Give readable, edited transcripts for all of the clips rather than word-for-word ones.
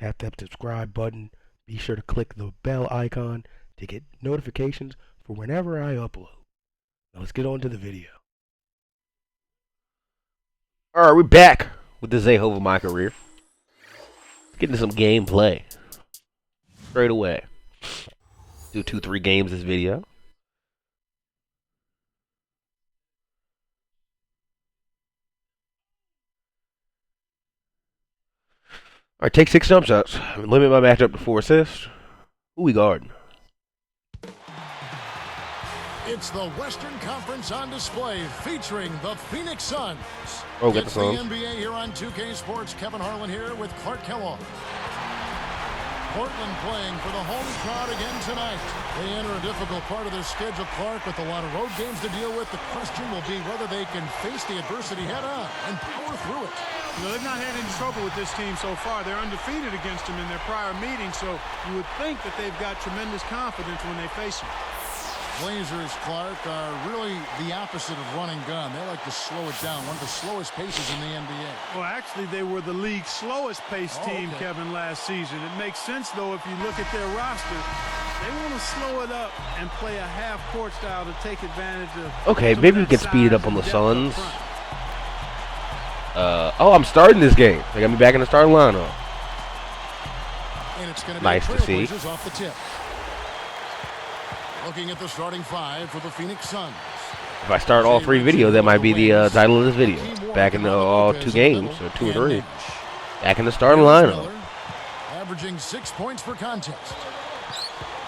tap that subscribe button. Be sure to click the bell icon to get notifications for whenever I upload. Now let's get on to the video. Alright, we're back with the Zayhovah MyCareer. Let's get into some gameplay. Straight away. Do 2-3 games this video. Alright, take 6 jump shots. Limit my matchup to 4 assists. Who we guarding? It's the Western Conference on display, featuring the Phoenix Suns. Oh, get it's the the Suns. NBA here on 2K Sports. Kevin Harlan here with Clark Kellogg. Portland playing for the home crowd again tonight. They enter a difficult part of their schedule, Clark, with a lot of road games to deal with. The question will be whether they can face the adversity head-on and power through it. You know, they've not had any trouble with this team so far. They're undefeated against them in their prior meetings, so you would think that they've got tremendous confidence when they face them. Blazers, Clark, are really the opposite of run and gun. They like to slow it down. One of the slowest paces in the NBA. Well, actually, they were the league's slowest paced team, Kevin, last season. It makes sense, though, if you look at their roster. They want to slow it up and play a half-court style to take advantage of... Okay, maybe we can speed it up on the Suns. Oh, I'm starting this game. They got me back in the starting lineup. And it's going to be nice to see. Off the tip. Looking at the starting 5 for the Phoenix Suns. If I start all 3 videos, that might be the title of this video. Back in the all 2 games, or 2 or 3. Back in the starting lineup. Averaging 6 points per contest.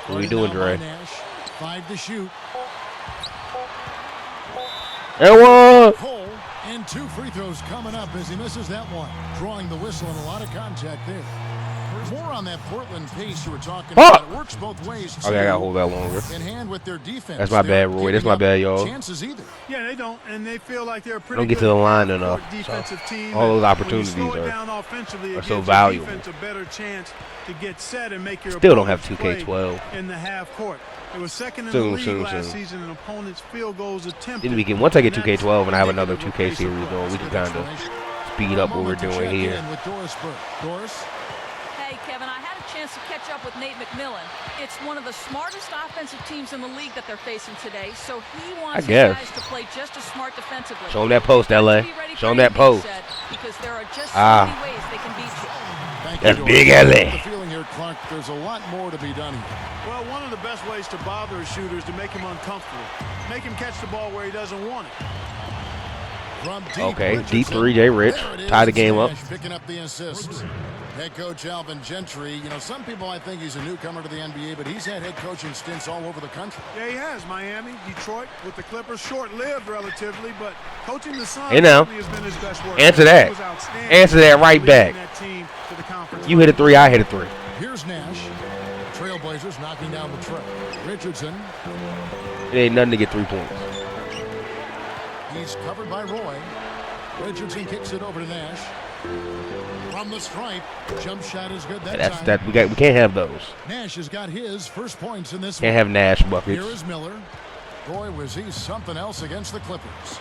What are we doing, Dre? 5 to shoot. And 1! Cole, and 2 free throws coming up as he misses that one. Drawing the whistle and a lot of contact there. More on that Portland pace you were talking about. It works both ways. Okay, I gotta hold that longer. In hand with their defense. That's my bad, Roy. That's my bad, y'all. Chances either. Yeah, they don't, and they feel like they're a pretty Don't get to the line enough. Defensive team. All those opportunities are so valuable. A better chance to get set and make your Still don't have 2K12 in the half court. It was second in the league last season, and opponents' field goals attempted. Then we can, once I get 2K12 and I have another 2K series going, we can kind of speed up what we're doing here. Doris. Hey, Kevin, I had a chance to catch up with Nate McMillan. It's one of the smartest offensive teams in the league that they're facing today, so he wants his guys to play just as smart defensively. Show him that post, LA. Show him that post. Because there are just so many ways they can beat you. That's big LA. The feeling here, Clark, there's a lot more to be done here. Well, one of the best ways to bother a shooter is to make him uncomfortable. Make him catch the ball where he doesn't want it. Okay, deep 3, Jay Rich. Tie the game up. Picking up the assist. Head coach Alvin Gentry. You know, some people might think he's a newcomer to the NBA, but he's had head coaching stints all over the country. Yeah, he has. Miami, Detroit, with the Clippers, short-lived relatively, but coaching the Suns has been his best work. Answer that. Answer that right back. You hit a 3, I hit a 3. Here's Nash. Trailblazers knocking down the tray. Richardson. It ain't nothing to get 3 points. He's covered by Roy. Richardson kicks it over to Nash. From the stripe, jump shot is good that time. We can't have those. Nash has got his first points in this Can't have Nash buckets. Here is Miller. Boy, was he something else against the Clippers.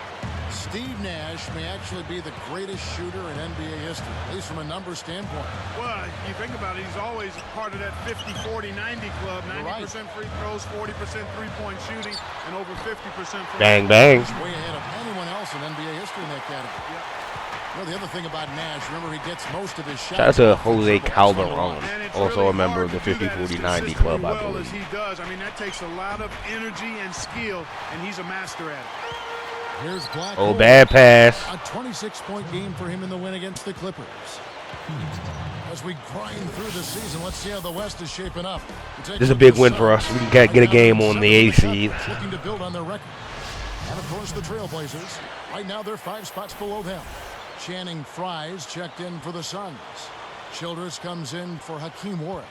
Steve Nash may actually be the greatest shooter in NBA history, at least from a numbers standpoint. Well, you think about it, he's always part of that 50-40-90 club. 90% free throws, 40% three-point shooting, and over 50% from bang, bang. He's way ahead of anyone else in NBA history in that category. Yep. Well, the other thing about Nash, remember he gets most of his shots. Shout out to Jose Calderon, also a member of the 50-40-90 club, I believe. As he does. I mean, that takes a lot of energy and skill, and he's a master at it. Here's Black. Oh, bad pass. A 26-point game for him in the win against the Clippers. As we grind through the season, let's see how the West is shaping up. This is a big win for us. We can get a game on the A seed. Looking to build on their record. And of course the Trailblazers. Right now they're 5 spots below them. Channing Frye's checked in for the Suns. Childress comes in for Hakeem Warren.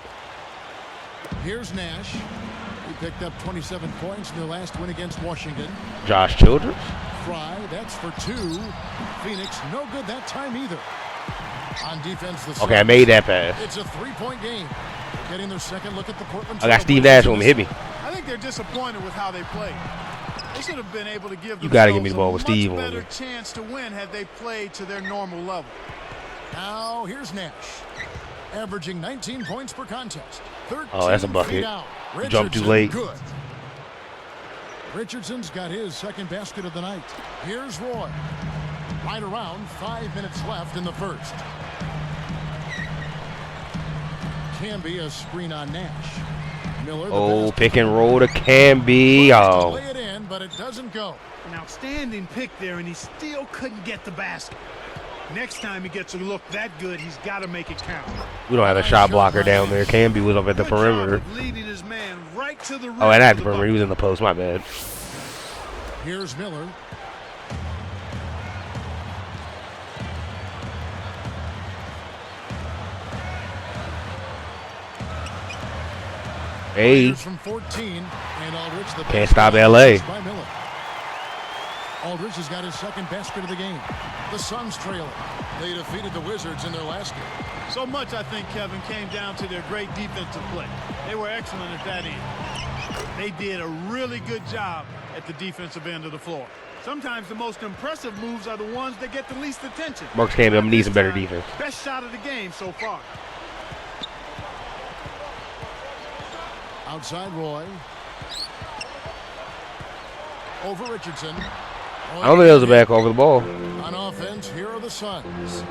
Here's Nash. He picked up 27 points in their last win against Washington. Josh Childress. Frye, that's for 2. Phoenix, no good that time either. On defense, the okay, I made that pass. It's a 3-point game. They're getting their second look at the Portland. I got Steve Nash on me. Hit me. I think they're disappointed with how they played. They should have been able to give you got to give me the ball with Steve on me. A better chance to win had they played to their normal level. Now here's Nash. averaging 19 points per contest. Oh, that's a bucket. Jumped too late. Good. Richardson's got his second basket of the night. Here's Roy. Right around 5 minutes left in the first. Can be a screen on Nash. Miller, oh, pick and roll to Camby. Oh. Lay it in, but it doesn't go. An outstanding pick there, and he still couldn't get the basket. Next time he gets a look that good, he's got to make it count. We don't have a shot blocker down there. Camby was up at the perimeter. Leading his man right to the oh, and at the perimeter, he was in the post. My bad. Here's Miller. Hey. From 14, and Aldridge, the can't stop LA. By Miller. Aldridge has got his second basket of the game. The Suns trailing. They defeated the Wizards in their last game. So much, I think, Kevin, came down to their great defensive play. They were excellent at that end. They did a really good job at the defensive end of the floor. Sometimes the most impressive moves are the ones that get the least attention. Marcus Camby, I'm needing some better defense. Best shot of the game so far. Outside Roy. Over Richardson. I don't think it was a back over the ball. On offense, here are the Suns.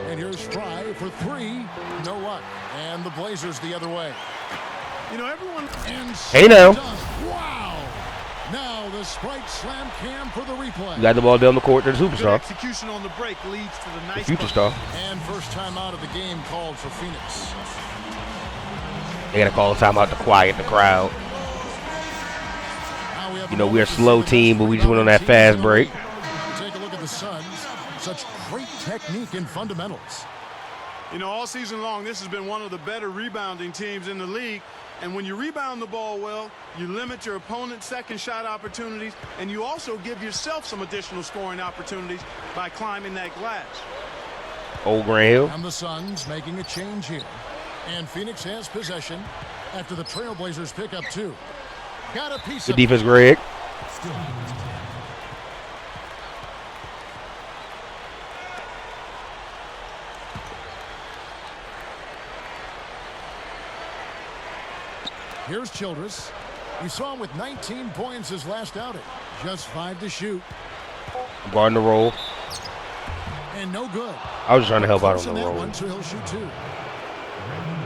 And here's Fry for three. No luck. And the Blazers the other way. You know, everyone. Hey now. Wow. Now the Sprite slam cam for the replay. You got the ball down the court to the superstar. Good execution on the break leads to the nice the future star. And first time out of the game called for Phoenix. They got to call a timeout to quiet the crowd. You know, we're a slow team, but we just went on that fast break. Take a look at the Suns. Such great technique and fundamentals. You know, all season long, this has been one of the better rebounding teams in the league. And when you rebound the ball well, you limit your opponent's second shot opportunities, and you also give yourself some additional scoring opportunities by climbing that glass. Old Grant Hill. And the Suns making a change here. And Phoenix has possession after the Trailblazers pick up two. Got a piece Good of defense, Greg. Here's Childress. We saw him with 19 points his last outing. Just 5 to shoot. Guarding the roll. And no good. I was just trying to help out on the roll. One, so he'll shoot two.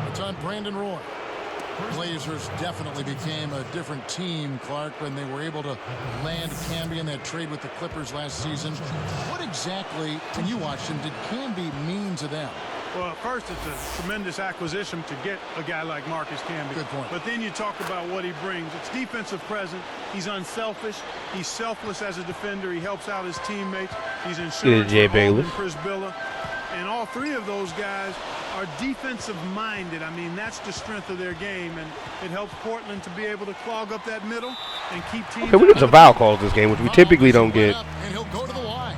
It's on Brandon Roy. Blazers definitely became a different team, Clark, when they were able to land Camby in that trade with the Clippers last season. What exactly, when you watched him, did Camby mean to them? Well, first, it's a tremendous acquisition to get a guy like Marcus Camby. Good point. But then you talk about what he brings. It's defensive presence. He's unselfish. He's selfless as a defender. He helps out his teammates. He's insurance for Chris Billa. And all three of those guys are defensive-minded. I mean, that's the strength of their game, and it helps Portland to be able to clog up that middle and keep teams. Okay, we got some foul calls this game, which we typically don't get. And he'll go to the line.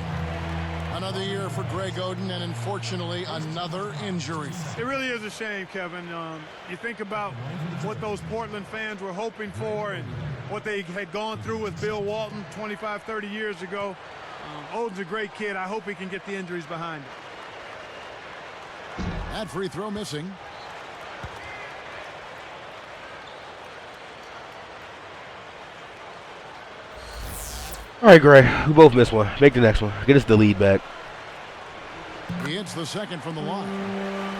Another year for Greg Oden, and unfortunately, another injury. It really is a shame, Kevin. You think about what those Portland fans were hoping for and what they had gone through with Bill Walton 25, 30 years ago. Oden's a great kid. I hope he can get the injuries behind him. That free throw missing. All right, Gray. We both missed one. Make the next one. Get us the lead back. He hits the second from the line.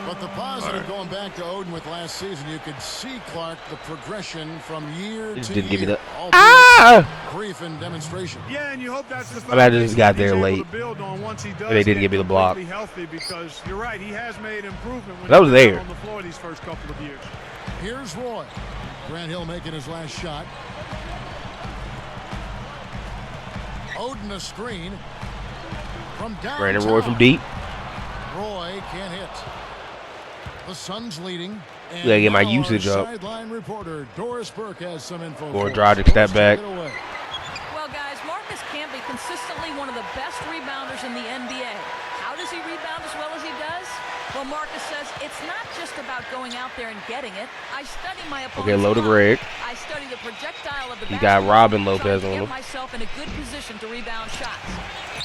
But the positive going back to Oden with last season, you could see, Clark, the progression from year to didn't year. give me the Brief and demonstration. Yeah, and you hope that's the I just got there late. Once he does, they didn't give me the block. Healthy, because you're right, he has made improvement when that was there on the floor these first couple of years. Here's Roy. Grant Hill making his last shot. Oden a screen from downtown. Brandon Roy from deep. Roy can't hit. The Suns leading. We gotta get my usage up. Sideline reporter Doris Burke has some info. Or Dragic step back. Well, guys, Marcus Camby can consistently one of the best rebounders in the NBA. How does he rebound as well as he does? Well, Marcus says it's not just about going out there and getting it. I study my opponent's Okay, low to Greg. I study the projectile of the He got Robin Lopez on him. Get myself in a good position to rebound shots.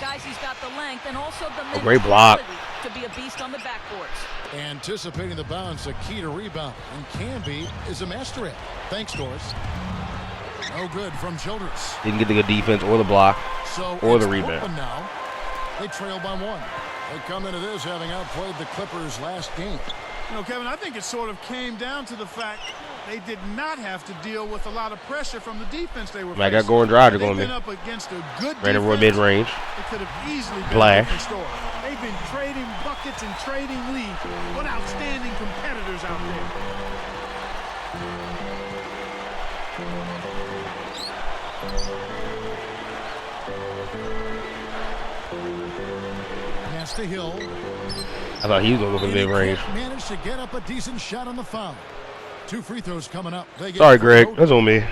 Guys, he's got the length and also the great block to be a beast on the backboards. Anticipating the bounce, a key to rebound, and Canby is a master at. Thanks, Doris. No good from Childress. Didn't get the good defense or the block or the rebound. Open now. They trail by 1. They come into this having outplayed the Clippers last game. You know, Kevin, I think it sort of came down to the fact they did not have to deal with a lot of pressure from the defense they were facing. I got Goran Dragic on me. Up against a good ran over mid-range. It could have easily been Play. a different story. They've been trading buckets and trading leads. What outstanding competitors out there. To Hill. I thought he was going to go for mid-range. Managed to get up a decent shot on the foul. 2 free throws coming up. Sorry, Greg. That's on me.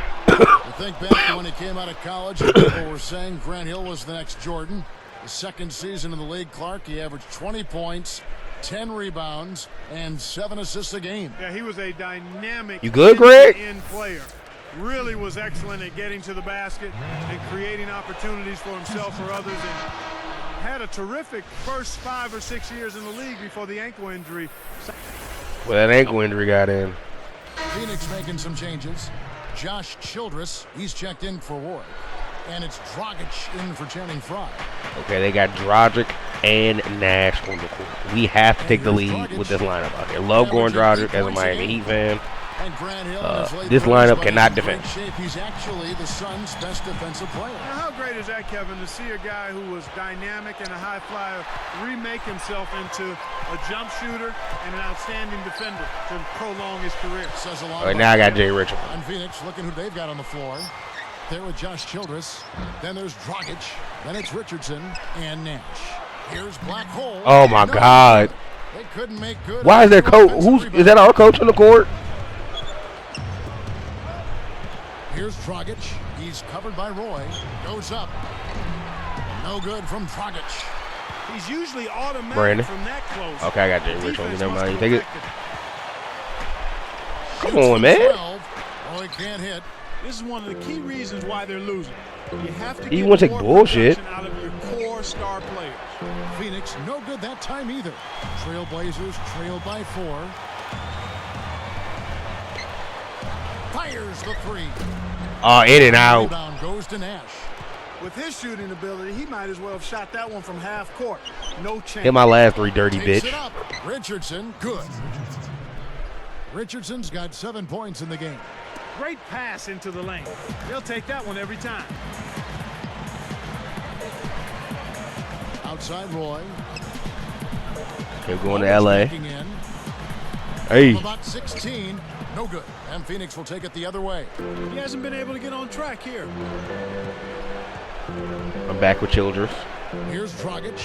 Think back to when he came out of college, and people were saying Grant Hill was the next Jordan. His second season in the league, Clark, he averaged 20 points, 10 rebounds, and 7 assists a game. Yeah, he was a dynamic you good, Greg? player. Really was excellent at getting to the basket and creating opportunities for himself or others. And had a terrific first 5 or 6 years in the league before the ankle injury. Well, that ankle injury got in. Phoenix making some changes. Josh Childress, he's checked in for Ward. And it's Dragic in for Channing Frye. Okay, they got Dragic and Nash on the court. We have to take the lead with this lineup out here. Love Goran Dragic as a Miami Heat fan. This lineup cannot defend. He's actually the Suns' best defensive player. Now, how great is that, Kevin, to see a guy who was dynamic and a high flyer remake himself into a jump shooter and an outstanding defender to prolong his career. Says a lot. All right, now I got Jay Richard. And Phoenix looking who they've got on the floor. There with Josh Childress. Then there's Dragic. Then it's Richardson and Nash. Here's Black Hole. Oh my God! They couldn't make good. Why is their coach? Is that our coach on the court? Here's Dragic. He's covered by Roy. Goes up. No good from Dragic. He's usually automatic Brandon. from that close. Okay, I got Jay Rich on me. Never mind. You take it. Come on, man. Roy can't hit. This is one of the key reasons why they're losing. You have to He get wants to more take bullshit. production out of your core star players. Phoenix no good that time either. Trailblazers trailed by 4. Fires the 3. In and out. Rebound goes to Nash. With his shooting ability, he might as well have shot that one from half court. No chance. Hit my last 3, dirty Takes bitch. it up. Richardson, good. Richardson's got 7 points in the game. Great pass into the lane. They'll take that one every time. Outside Roy. They're going to LA. Checking in. Hey. From about 16, no good. And Phoenix will take it the other way. He hasn't been able to get on track here. I'm back with Childress. Here's Dragic.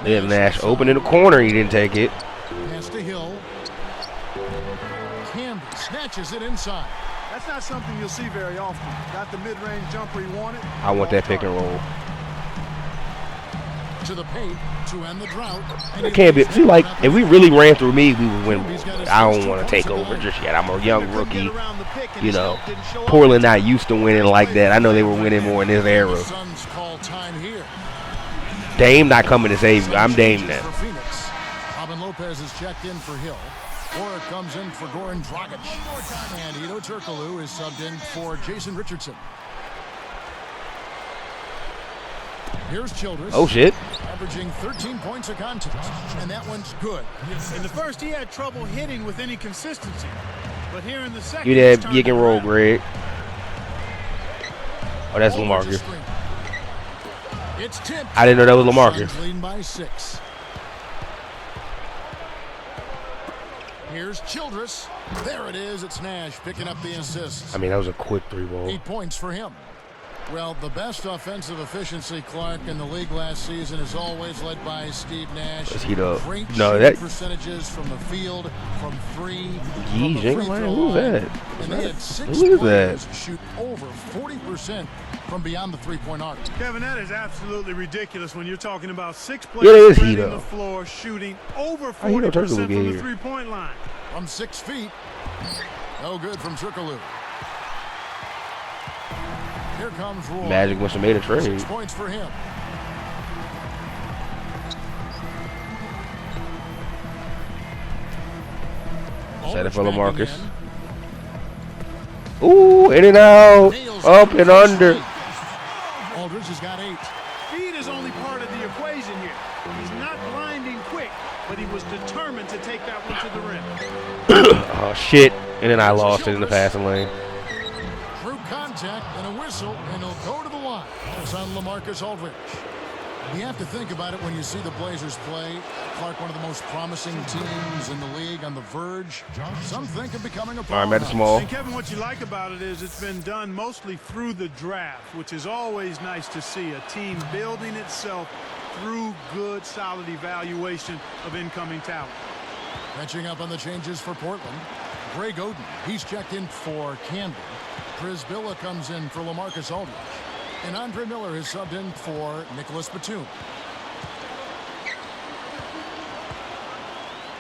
They have Nash open in the corner. He didn't take it. Pass to Hill. Canby snatches it inside. That's not something you'll see very often. Got the mid-range jumper he wanted. I want that pick and roll. To the paint to end the drought. It can't be. See, like, if we really ran through me, we would win. I don't want to take over just yet. I'm a young rookie. You know, Portland not used to winning like that. I know they were winning more in this era. Suns call time here. Dame not coming to save you. I'm Dame now. For Phoenix. Robin Lopez is checked in for Hill. Or comes in for Goran Dragic. And Ito Turkoglu is subbed in for Jason Richardson. Here's Childress. Oh, shit. Averaging 13 points a contest. And that one's good. In the first, he had trouble hitting with any consistency. But here in the second, You that pick and roll, Greg. Oh, that's LaMarcus. It's tipped. I didn't know that was LaMarcus. Suns leading by 6. Here's Childress. There it is. It's Nash picking up the assist. I mean, that was a quick 3 ball. 8 points for him. Well, the best offensive efficiency, Clark, in the league last season is always led by Steve Nash. Let's heat up. Great No, that percentages from the field, from three, Geez, who's that? And they had 6 Who is players that? shoot over 40% from beyond the three-point arc. Kevin, that is absolutely ridiculous when you're talking about 6 Yeah, it is players spreading Hedo. the floor, shooting over Hedo 40% from here? the three-point line. From 6 feet. No good from Turkoglu. Here comes Roy. Magic must have made a 6 trade. points for him. Set it for Aldridge LaMarcus. backing Ooh, in and out, Nails up it. and under. Aldridge has got 8. Speed is only part of the equation here. He's not blinding quick, but he was determined to take that one to the rim. Oh shit! And then I lost it in the passing lane. Through contact and a whistle, and he'll go to the line. It's on LaMarcus Aldridge. You have to think about it when you see the Blazers play. Clark, one of the most promising teams in the league, on the verge. Some think of becoming a All right, I'm at the powerhouse. small. And Kevin, what you like about it is it's been done mostly through the draft, which is always nice to see. A team building itself through good, solid evaluation of incoming talent. Catching up on the changes for Portland. Greg Oden, he's checked in for Camden. Chris Billa comes in for LaMarcus Aldridge. And Andre Miller is subbed in for Nicholas Batum.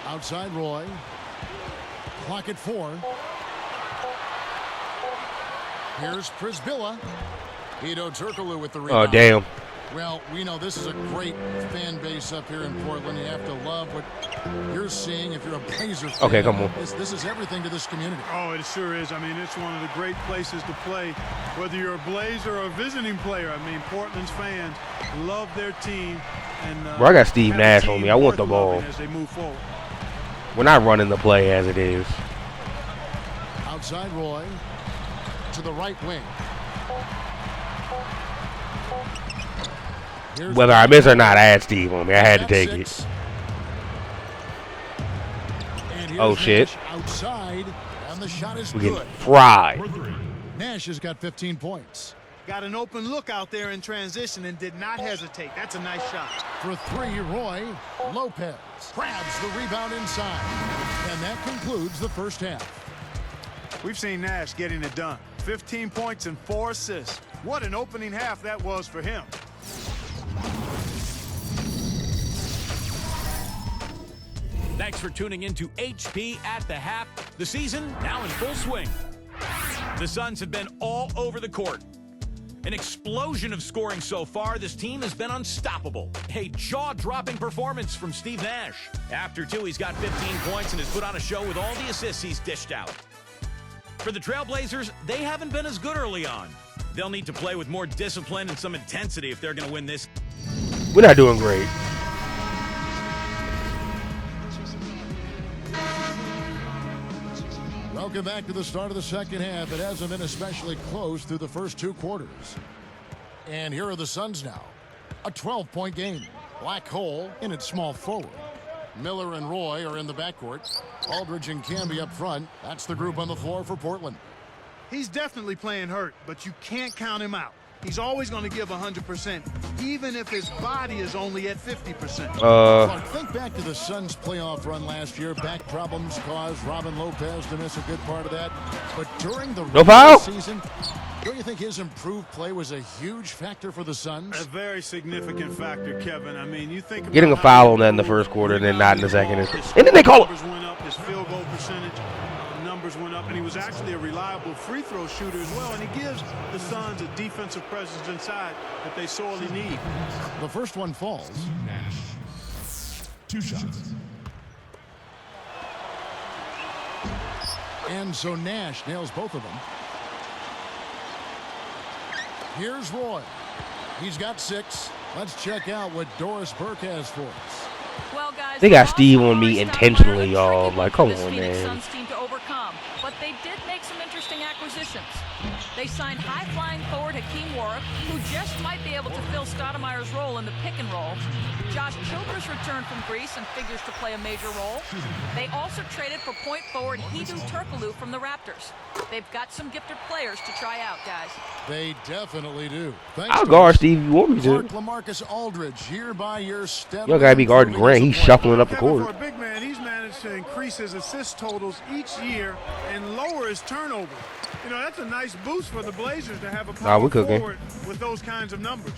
Outside Roy. Clock at 4. Here's Prisbilla. Hedo Turkoglu with the rebound. Oh damn! Well, we know this is a great fan base up here in Portland. You have to love what you're seeing if you're a Blazer fan. Okay, come on. This is everything to this community. Oh, it sure is. I mean, it's one of the great places to play, whether you're a Blazer or a visiting player. I mean, Portland's fans love their team. And Bro, I got Steve have a Nash team on me. I want the worth ball. loving as they move forward. We're not running the play as it is. Outside Roy to the right wing. Here's Whether I miss or not, I had Steve on me. I had to take it. 6. And here's Oh, shit. Nash outside, and the shot is We're good. getting fried. Nash has got 15 points. Got an open look out there in transition and did not hesitate. That's a nice shot. For 3, Roy Lopez grabs the rebound inside. And that concludes the first half. We've seen Nash getting it done. 15 points and 4 assists. What an opening half that was for him. Thanks for tuning in to HP at the Half. The season now in full swing. The Suns have been all over the court. An explosion of scoring so far. This team has been unstoppable. A jaw-dropping performance from Steve Nash. After 2, he's got 15 points and has put on a show with all the assists he's dished out. For the Trailblazers, they haven't been as good early on. They'll need to play with more discipline and some intensity if they're going to win this. We're not doing great. Welcome back to the start of the second half. It hasn't been especially close through the first 2 quarters. And here are the Suns now. A 12-point game. Black hole in its small forward. Miller and Roy are in the backcourt. Aldridge and Camby up front. That's the group on the floor for Portland. He's definitely playing hurt, but you can't count him out. He's always going to give 100%, even if his body is only at 50%. Well, think back to the Suns' playoff run last year. Back problems caused Robin Lopez to miss a good part of that. But during the regular season, don't you think his improved play was a huge factor for the Suns? A very significant factor, Kevin. I mean, you think about Getting a foul on that in the first quarter and then not in the second. And then they call it. Numbers went up, his field goal percentage numbers went up, and he was actually a reliable free throw shooter as well. And he gives the Suns a defensive presence inside that they sorely need. The first one falls. Nash. 2 shots. And so Nash nails both of them. Here's Roy. He's got 6. Let's check out what Doris Burke has for us. Well, guys, They got Steve on me intentionally, y'all. Like, come on, man. Suns team to overcome, but they did make some interesting acquisitions. They signed high-flying forward Hakeem Warwick, who just might be able to fill Stoudemire's role in the pick and roll. Josh Childress returned from Greece and figures to play a major role. They also traded for point forward Hedo Turkoglu from the Raptors. They've got some gifted players to try out, guys. They definitely do. I'll guard Steve if you want me to. LaMarcus Aldridge, year by year, You don't gotta be guarding Grant. He's shuffling up the court. For a big man, he's managed to increase his assist totals each year and lower his turnovers. You know, that's a nice boost for the Blazers to have a power forward with those kinds of numbers.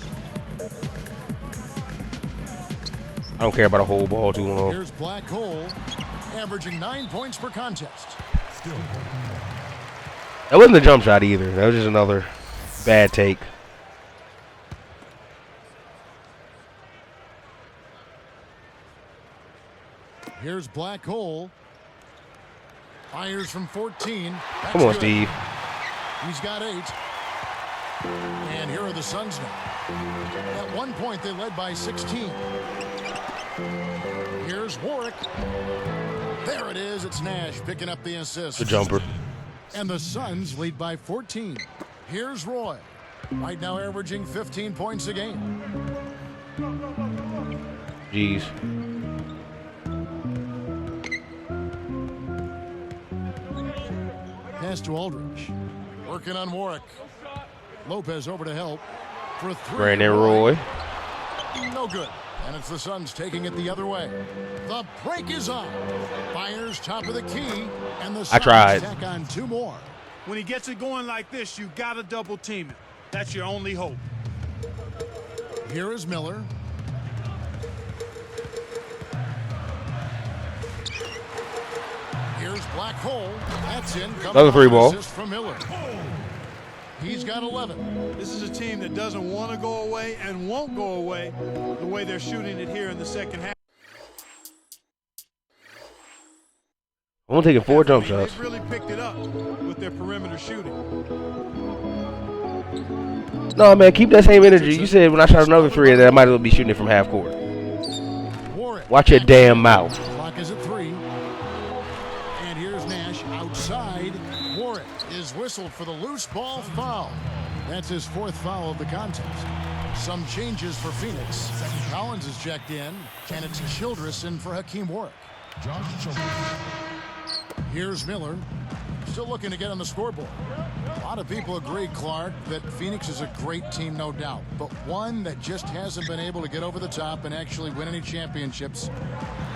I don't care about a whole ball too long. Here's Black Hole, averaging 9 points per contest. That wasn't a jump shot either. That was just another bad take. Here's Black Hole. Fires from 14. That's Come on, good. Steve. He's got 8. And here are the Suns now. At one point, they led by 16. Here's Warwick. There it is. It's Nash picking up the assist. The jumper. And the Suns lead by 14. Here's Roy. Right now averaging 15 points a game. Jeez. Pass to Aldridge. Working on Warwick. Lopez over to help. For 3. Brandon Roy. No good. And it's the Suns taking it the other way. The break is on. Fires top of the key. And the Suns tack on 2 more. When he gets it going like this, you got to double team it. That's your only hope. Here is Miller. Here's Black Hole. That's in. Another 3 ball. Assist from Miller. He's got 11. This is a team that doesn't want to go away and won't go away the way they're shooting it here in the second half. I'm taking 4 jump shots. They've really picked it up with their perimeter shooting. No, man, keep that same energy. You said when I shot another 3 that I might as well be shooting it from half court. Watch your damn mouth. Clock is at 3. And here's Nash outside. Warwick is whistled for the loose ball foul. That's his 4th foul of the contest. Some changes for Phoenix. Collins is checked in, and it's Childress in for Hakeem Warwick. Here's Miller. Still looking to get on the scoreboard. A lot of people agree, Clark, that Phoenix is a great team, no doubt, but one that just hasn't been able to get over the top and actually win any championships.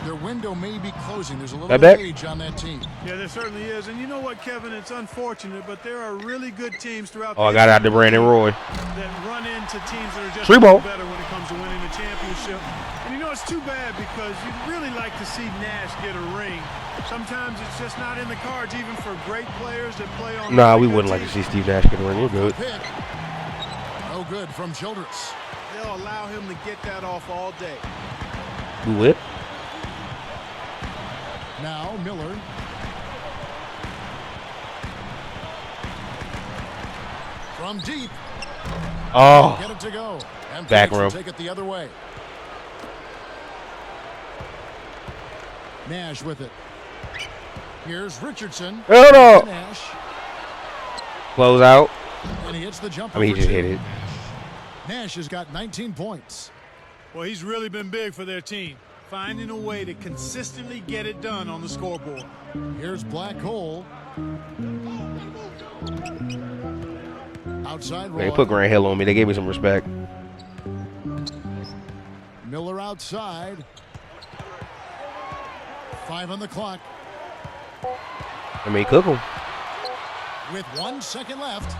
Their window may be closing. There's a little bit of age on that team. Yeah, there certainly is. And you know what, Kevin? It's unfortunate, but there are really good teams throughout I got out to Brandon Roy. that run into teams that are just 3 ball. better when it comes to winning the championship. And you know, it's too bad because you'd really like to see Nash get a ring. Sometimes it's just not in the cards, even for great players that play on. Nah, we wouldn't like to see Steve Nash get a ring. We're good. No good from Childress. They'll allow him to get that off all day. We whip. Now Miller. From deep. Oh. Get it to go. And Back row. take it the other way. Nash with it. Here's Richardson. Hold on. Nash. Close out. And he hits the jumper. I mean, he just hit it. Nash has got 19 points. Well, he's really been big for their team, finding a way to consistently get it done on the scoreboard. Here's Black Hole. Outside Roy. They put Grant Hill on me. They gave me some respect. Miller outside. 5 on the clock. I mean, cook him. With 1 second left,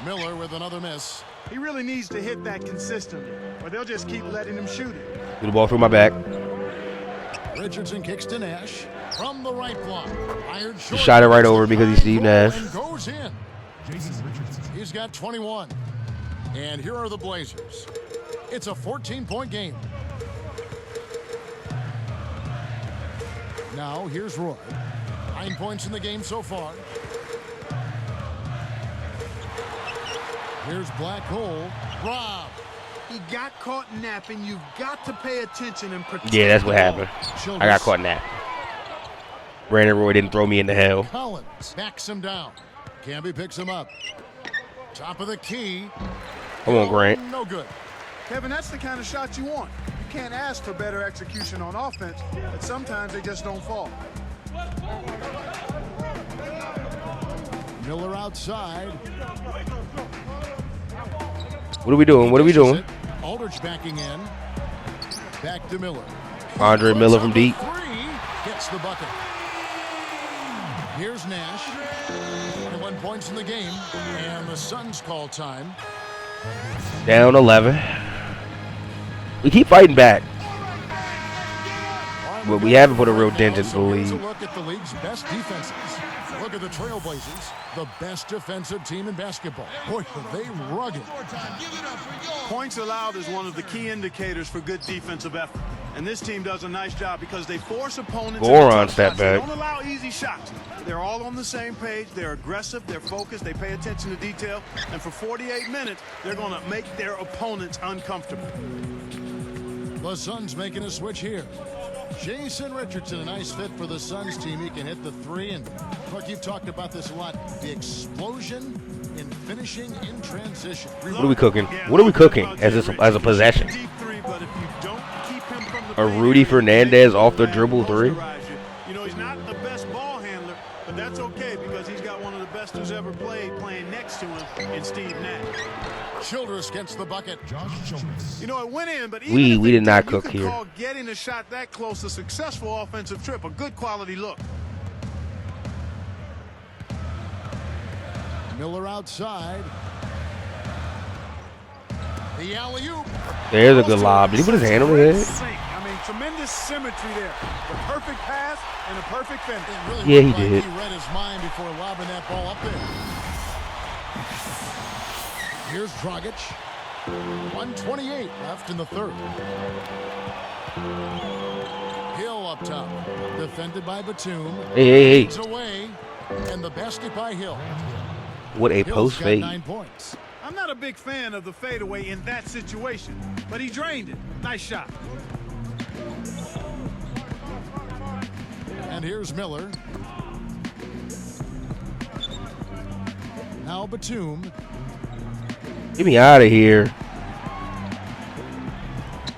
Miller with another miss. He really needs to hit that consistently, or they'll just keep letting him shoot it. Threw the ball through my back. Richardson kicks to Nash from the right block. Fired short. He shot it right over because he's Steve Nash. And goes in. He's got 21. And here are the Blazers. It's a 14-point game. Now here's Roy. 9 points in the game so far. Here's Black Hole. Rob. He got caught napping. You've got to pay attention and protect. Yeah, that's what happened. I got caught in that. Brandon Roy didn't throw me in the hell. Collins backs him down. Camby picks him up. Top of the key. Come on, Grant. No good. Kevin, that's the kind of shot you want. You can't ask for better execution on offense, but sometimes they just don't fall. Miller outside. What are we doing? What are we doing? Aldridge backing in. Back to Miller. Andre Miller from deep. Three gets the bucket. Here's Nash. 21 points in the game, and the Suns call time. Down 11. We keep fighting back, but we haven't put a real dent into the league. Look at the league's best defenses. Look at the Trailblazers, the best defensive team in basketball. Boy, are they rugged. Points allowed is one of the key indicators for good defensive effort. And this team does a nice job because they force opponents Goran step back. They don't allow easy shots. They're all on the same page. They're aggressive. They're focused. They pay attention to detail. And for 48 minutes, they're going to make their opponents uncomfortable. The Suns making a switch here. Jason Richardson, a nice fit for the Suns team. He can hit the three. And look, you've talked about this a lot. The explosion in finishing in transition. What are we cooking? What are we cooking as a possession? A Rudy Fernandez off the dribble three? You know, he's not the best ball handler, but that's okay because he's got one of the best who's ever played playing next to him in Steve Nash. Childress gets the bucket. You know, it went in, but even we did not you cook could here. Call getting a shot that close a successful offensive trip, a good quality look. Miller outside. The alley-oop. There's a good lob. Did he put his hand on his head? I mean, tremendous symmetry there. The perfect pass and a perfect finish. Yeah, he did. He read his mind before lobbing that ball up there. Here's Dragic. 1:28 left in the third. Hill up top. Defended by Batum. Hey. Away. And the basket by Hill. What a post fade. 9 points. I'm not a big fan of the fadeaway in that situation, but he drained it. Nice shot. And here's Miller. Now Batum. Get me out of here.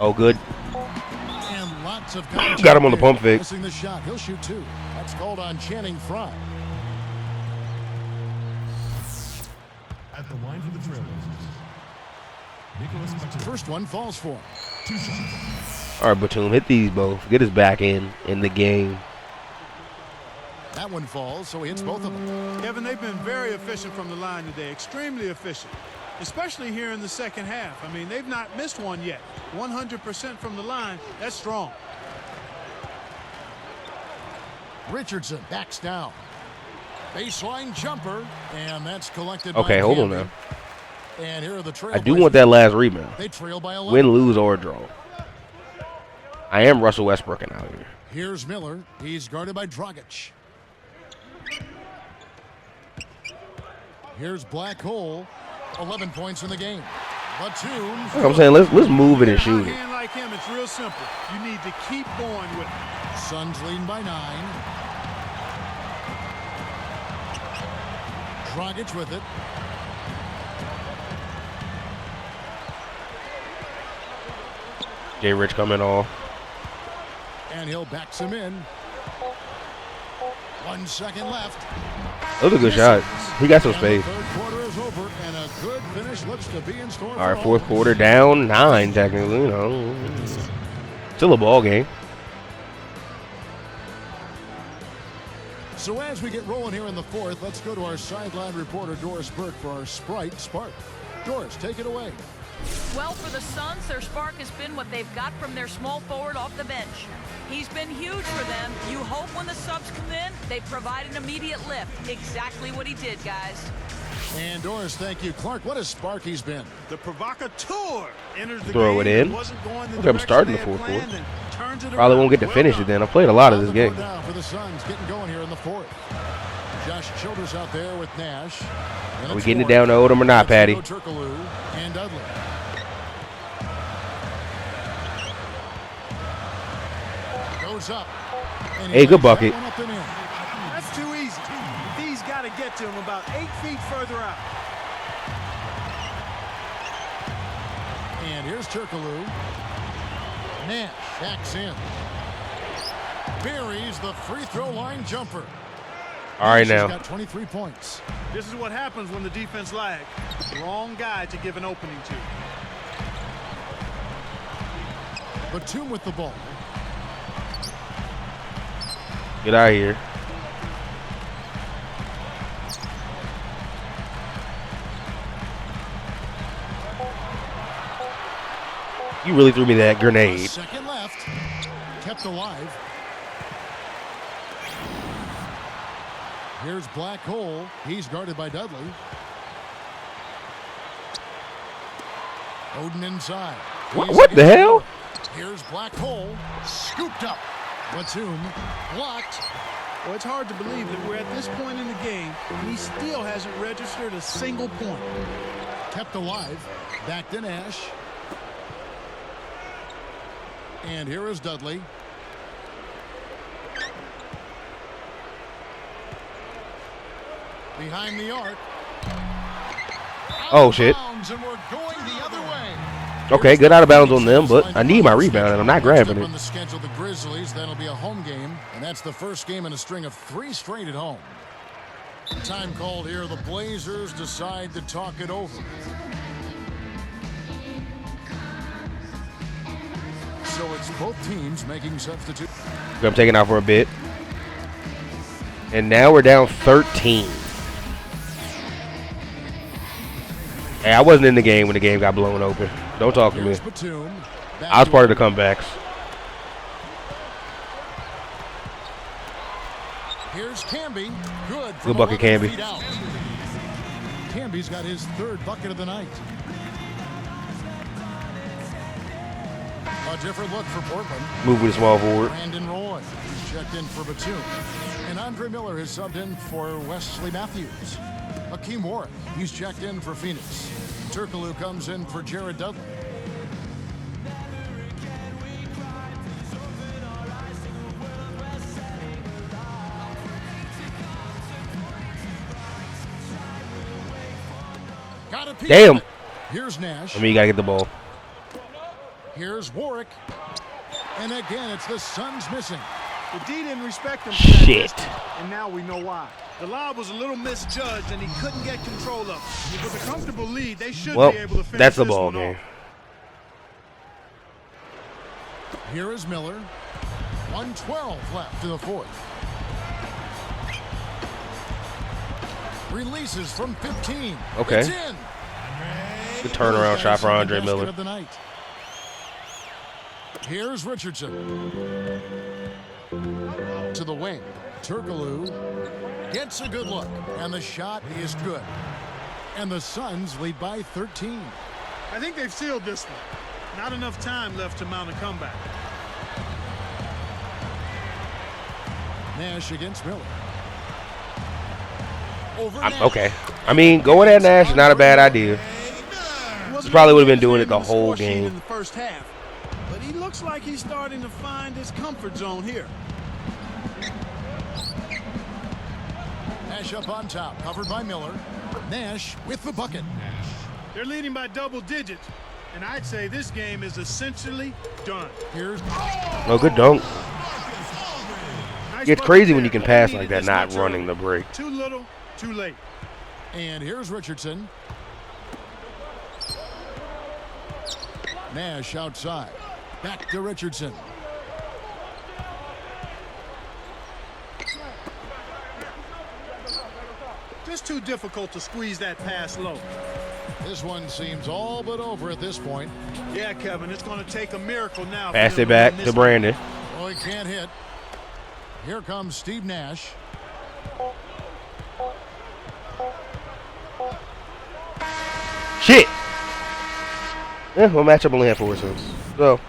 Oh, good. And lots of got him on the pump fake. Missing the shot. He'll shoot two. That's called on Channing Frye. At the line for the Trailblazers, Nicholas Batum. First one falls for him. 2 shots. All right, Batum, hit these both. Get us back in the game. That one falls, so he hits both of them. Kevin, they've been very efficient from the line today, extremely efficient, especially here in the second half. I mean, they've not missed one yet. 100% from the line, that's strong. Richardson backs down. Baseline jumper, and that's collected Okay, by hold on Camden. now. And here are the I do want that last rebound. They trail by 11. Win, lose, or draw. I am Russell Westbrooking out here. Here's Miller. He's guarded by Dragic. Here's Black Hole. 11 points in the game. Batum. I'm saying let's move it and shoot it. A hand like him, it's real simple. You need to keep going with it. Suns leading by 9. Dragic with it. Jay Rich coming off. And Hill backs him in. 1 second left. Those are good shots. He got some And space. the third quarter is over, and a good finish looks to be in store. All right, fourth quarter down 9 technically. You know, still a ball game. So as we get rolling here in the fourth, let's go to our sideline reporter, Doris Burke, for our Sprite Spark. Doris, take it away. Well, for the Suns, their spark has been what they've got from their small forward off the bench. He's been huge for them. You hope when the subs come in, they provide an immediate lift. Exactly what he did, guys. And Doris, thank you. Clark, what a spark he's been. The provocateur enters the Throw it game. in. Wasn't going the Okay, I'm direction starting they the had fourth planned quarter. and turns it Probably around. won't get to Well finish it done. then. I played a lot of On this the board game. now for the Suns, getting going here in the fourth. Josh Childress out there with Nash. And Are we it's getting it Warren. down to Odom or not, Patty? Turkoglu and Dudley. Goes up. And he Hey, good lays that bucket. one up and in. That's too easy. These got to get to him about 8 feet further out. And here's Turkoglu. Nash backs in. Buries the free throw line jumper. All right, Nash now. has got 23 points. This is what happens when the defense lags. Wrong guy to give an opening to. Batum with the ball. Get out of here. You really threw me that grenade. Second left. Kept alive. Here's Black Hole. He's guarded by Dudley. Oden inside. What the hell? Here's Black Hole. Scooped up. Batum blocked. Well, it's hard to believe that we're at this point in the game and he still hasn't registered a single point. Kept alive. Back to Nash. And here is Dudley. Behind the arc. Oh, shit. And we're going the other way. Okay, good out of bounds on them, but I need my rebound, and I'm not grabbing On it. the schedule, the Grizzlies, that'll be a home game, and that's the first game in a string of 3 straight at home. Time called here. The Blazers decide to talk it over. So it's both teams making substitutes. I'm taking out for a bit. And now we're down 13. Hey, I wasn't in the game when the game got blown open. Don't talk to me. Here's Batum. I was part of the comebacks. Here's Camby. Good bucket, Camby. Camby's got his 3rd bucket of the night. A different look for Portland. Move with a small forward. Brandon Roy. He's checked in for Batum. And Andre Miller has subbed in for Wesley Matthews. Hakeem Warwick. He's checked in for Phoenix. Turkoglu comes in for Jared Dudley. Damn. Here's Nash. I mean, you gotta get the ball. Here's Warwick. And again, it's the Suns missing. The D didn't respect him. Shit. And now we know why. The lob was a little misjudged, and he couldn't get control of it. With a comfortable lead, they should Well, be able to finish that's the this ball one game. off. Here is Miller. 1:12 left to the 4th. Releases from 15. Okay. It's in. Good turnaround shot for Andre Basket Miller. of the night. Here's Richardson. To the wing. Turkoglu gets a good look. And the shot is good. And the Suns lead by 13. I think they've sealed this one. Not enough time left to mount a comeback. Nash against Miller. Over I'm, Nash. okay. I mean, going at Nash is not a bad idea. He probably would have been doing it the whole game. In the first half, but he looks like he's starting to find his comfort zone here. Nash up on top, covered by Miller. Nash with the bucket. They're leading by double digits, and I'd say this game is essentially done. Here's No, good dunk. Nice It's bucket crazy when there. you can They pass needed like that, this not much running the early. break. Too little, too late. and here's Richardson. Nash outside. Back to Richardson. Just too difficult to squeeze that pass low. This one seems all but over at this point. Yeah, Kevin, it's going to take a miracle now. for Pass them it to back win to this Brandon. Oh, he can't hit. Here comes Steve Nash. Shit. Yeah, well, matchup only had 4 cents. So,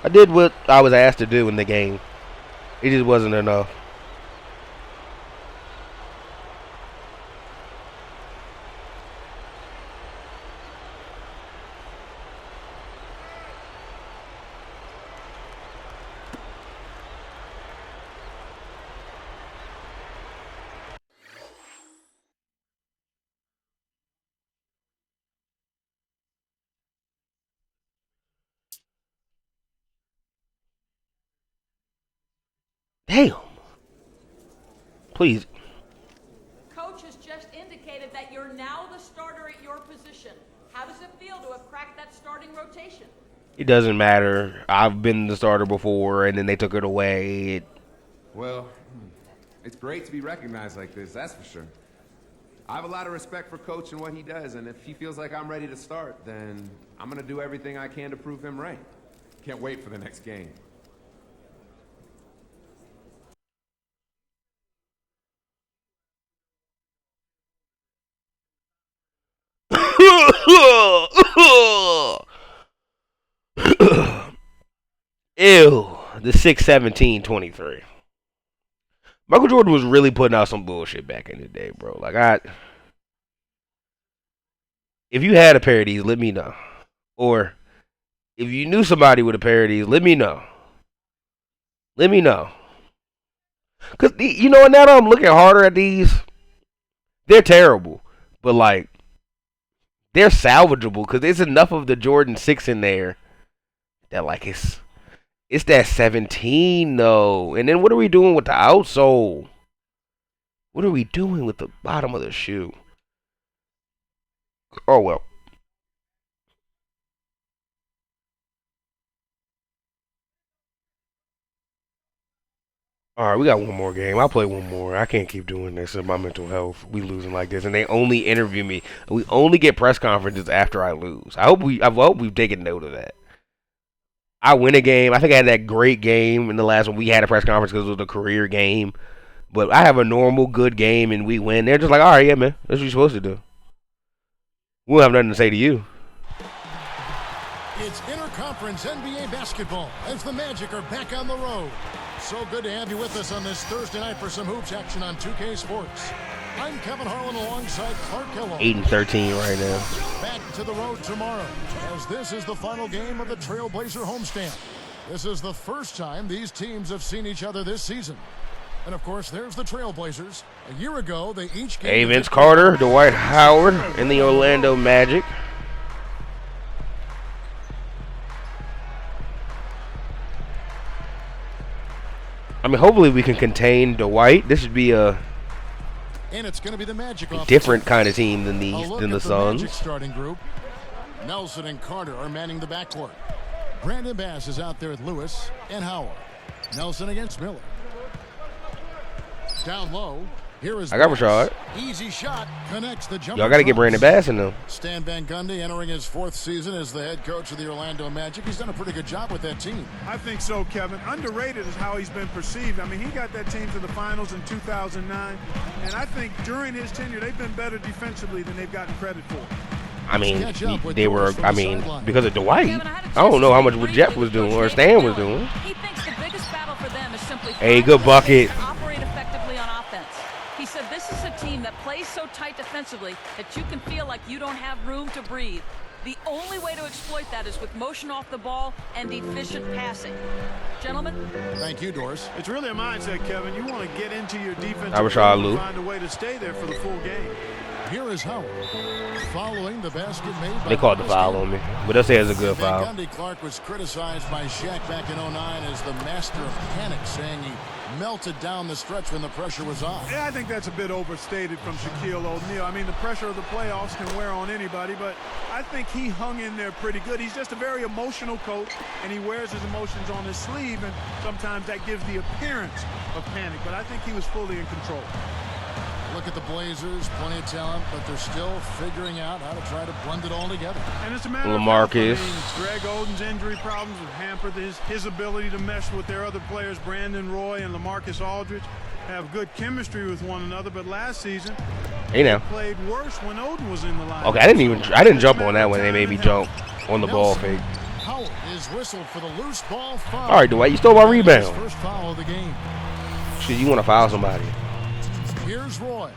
I did what I was asked to do in the game. It just wasn't enough. Damn. Please. Coach has just indicated that you're now the starter at your position. How does it feel to have cracked that starting rotation? It doesn't matter. I've been the starter before, and then they took it away. Well, it's great to be recognized like this, that's for sure. I have a lot of respect for Coach and what he does, and if he feels like I'm ready to start, then I'm going to do everything I can to prove him right. Can't wait for the next game. Ew. The 6-17-23. Michael Jordan was really putting out some bullshit back in the day, bro. Like, if you had a pair of these, let me know. Or if you knew somebody with a pair of these, let me know. Let me know. Because, you know, now that I'm looking harder at these, they're terrible. But, like, they're salvageable because there's enough of the Jordan 6 in there that, like, it's that 17, though. And then what are we doing with the outsole? What are we doing with the bottom of the shoe? Oh, well. All right, we got one more game. I'll play one more. I can't keep doing this in my mental health. We losing like this, and they only interview me. We only get press conferences after I lose. I hope we've taken note of that. I win a game. I think I had that great game in the last one. We had a press conference because it was a career game. But I have a normal, good game, and we win. They're just like, all right, yeah, man. That's what you're supposed to do. We don't have nothing to say to you. It's interconference NBA basketball as the Magic are back on the road. So good to have you with us on this Thursday night for some hoops action on 2K Sports. I'm Kevin Harlan alongside Clark Kellogg. 8-13 right now. Back to the road tomorrow, as this is the final game of the Trailblazer homestand. This is the first time these teams have seen each other this season. And of course, there's the Trailblazers. A year ago, they each came. Hey, Vince Carter, Dwight Howard, and the Orlando Magic. I mean, hopefully we can contain Dwight. This would be a different kind of team than the Suns. Starting group. Nelson and Carter are manning the backcourt. Brandon Bass is out there with Lewis and Howard. Nelson against Miller. Down low. Here is I got Rashad. Easy shot. Connects the jumper. Y'all got to get Brandon Bass in them. Stan Van Gundy entering his 4th season as the head coach of the Orlando Magic. He's done a pretty good job with that team. I think so, Kevin. Underrated is how he's been perceived. I mean, he got that team to the finals in 2009, and I think during his tenure, they've been better defensively than they've gotten credit for. I mean, they were, because of Dwight. I don't know how much what Jeff was doing or Stan was doing. He thinks the biggest battle for them is simply hey, good bucket. Operate effectively on offense. He said this is a team that plays so tight defensively that you can feel like you don't have room to breathe. The only way to exploit that is with motion off the ball and efficient passing. Gentlemen? Thank you, Doris. It's really a mindset, Kevin. You want to get into your defense and find a way to stay there for the full game. Here is Howard following the basket made by they called the foul on me, but they'll say it's a good foul. Gundy Clark was criticized by Shaq back in 09 as the master of panic, saying he melted down the stretch when the pressure was on. Yeah, I think that's a bit overstated from Shaquille O'Neal. I mean, the pressure of the playoffs can wear on anybody, but I think he hung in there pretty good. He's just a very emotional coach, and he wears his emotions on his sleeve, and sometimes that gives the appearance of panic, but I think he was fully in control. Look at the Blazers, plenty of talent, but they're still figuring out how to try to blend it all together. And it's a matter LaMarcus. of Greg Oden's injury problems have hampered his ability to mesh with their other players. Brandon Roy and LaMarcus Aldridge have good chemistry with one another, but last season they played worse when Oden was in the line. Okay, I didn't jump on that when they made me jump on the ball fake. Howard is whistled for the loose ball foul. All right, Dwight, you stole my rebound. First foul of the game. Shit, you want to foul somebody? Here's Roy.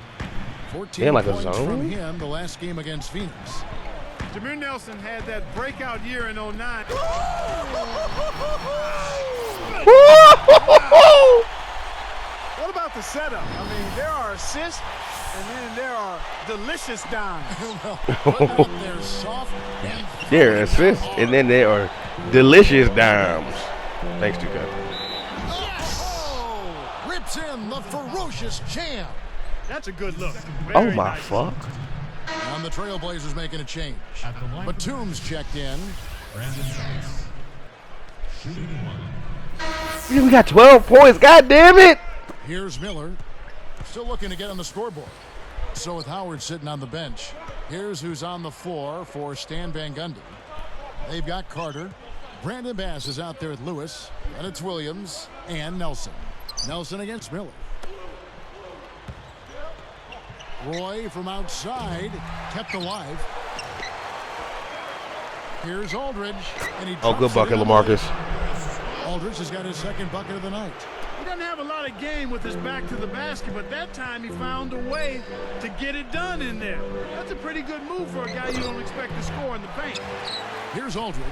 14 like a points zone from him the last game against Phoenix. Jameer Nelson had that breakout year in 09. What about the setup? I mean, there are assists, and then there are delicious dimes. They're soft. There are assists, and then there are delicious dimes. Thanks, 2K. the ferocious jam. That's a good look. Oh Very my nice. fuck. And the Trailblazers making a change. At the line. Batum's checked in. Brandon Banks. Shooting one. Yeah, we got 12 points. God damn it. Here's Miller. Still looking to get on the scoreboard. So with Howard sitting on the bench, here's who's on the floor for Stan Van Gundy. They've got Carter. Brandon Bass is out there with Lewis. And it's Williams and Nelson. Nelson against Miller. Roy from outside, kept alive. Here's Aldridge. And he Oh, good drops it bucket, in. LaMarcus. Aldridge has got his second bucket of the night. He doesn't have a lot of game with his back to the basket, but that time he found a way to get it done in there. That's a pretty good move for a guy you don't expect to score in the paint. Here's Aldridge.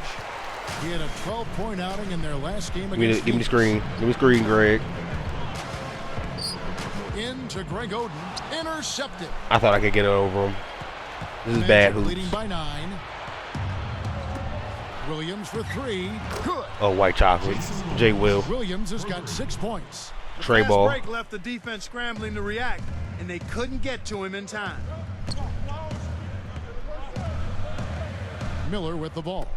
He had a 12-point outing in their last game Give me against the screen. Give me the screen, Greg. into Greg Oden. Intercepted. I thought I could get it over him. This is bad Magic leading hoops. by 9. Williams for 3. Good. Oh, white chocolate. Jay Will. Williams has got 6 points. Trey Fast ball. break left the defense scrambling to react, and they couldn't get to him in time. Miller with the ball.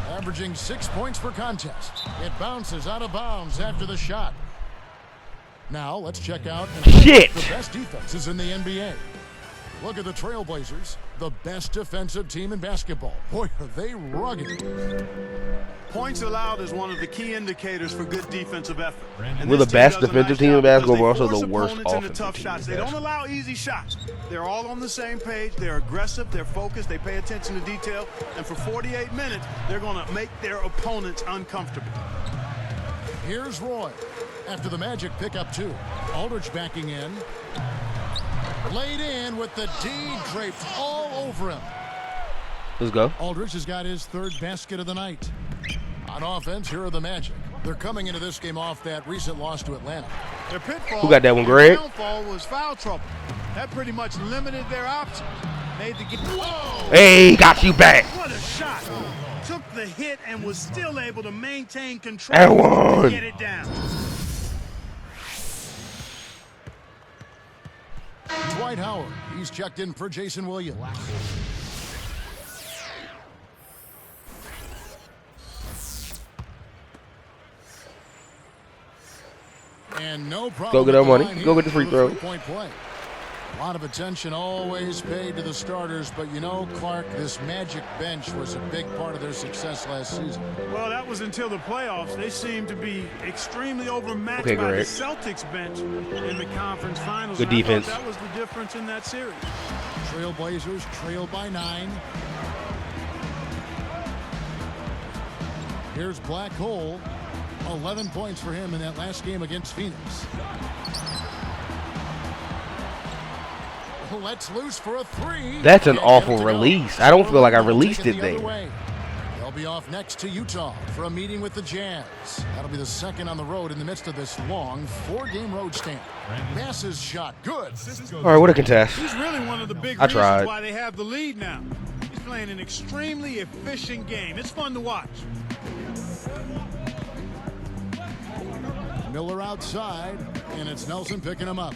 Averaging 6 points per contest. It bounces out of bounds after the shot. Now let's check out Shit. the best defenses in the NBA. Look at the Trailblazers, the best defensive team in basketball. Boy, are they rugged. Points allowed is one of the key indicators for good defensive effort. And We're this the best does a defensive nice team in job basketball, because but also they the force worst opponents into offensive tough team shots. in They don't basketball. allow easy shots. They're all on the same page. They're aggressive. They're focused. They pay attention to detail. And for 48 minutes, they're going to make their opponents uncomfortable. Here's Roy. After the Magic pick up 2. Aldridge backing in. Laid in with the D draped all over him. Let's go. Aldridge has got his 3rd basket of the night. On offense, here are the Magic. They're coming into this game off that recent loss to Atlanta. Their pitfall, Who got that one, their Greg? downfall was foul trouble. That pretty much limited their options. Made the game. Whoa! Hey, got you back. What a shot! Took the hit and was still able to maintain control And one. and get it down. Dwight Howard. He's checked in for Jason Williams. And no problem. Go get our at the money. line Go here get the free for throw. three-point play. A lot of attention always paid to the starters, but you know, Clark, this Magic bench was a big part of their success last season. Well, that was until the playoffs. They seemed to be extremely overmatched Okay, by the Greg. Celtics bench in the conference finals. Good And I thought defense. that was the difference in that series. Trailblazers trail by 9. Here's Black Hole. 11 points for him in that last game against Phoenix. Let's loose for a 3. That's an Can't awful get it to go. release. I don't feel like I released Taking it the other there. way. They'll be off next to Utah for a meeting with the Jazz. That'll be the second on the road in the midst of this long 4-game road stand. Bass's shot, good. All right, what a contest. He's really one of the big I reasons tried. why they have the lead now. He's playing an extremely efficient game. It's fun to watch. Miller outside, and it's Nelson picking him up.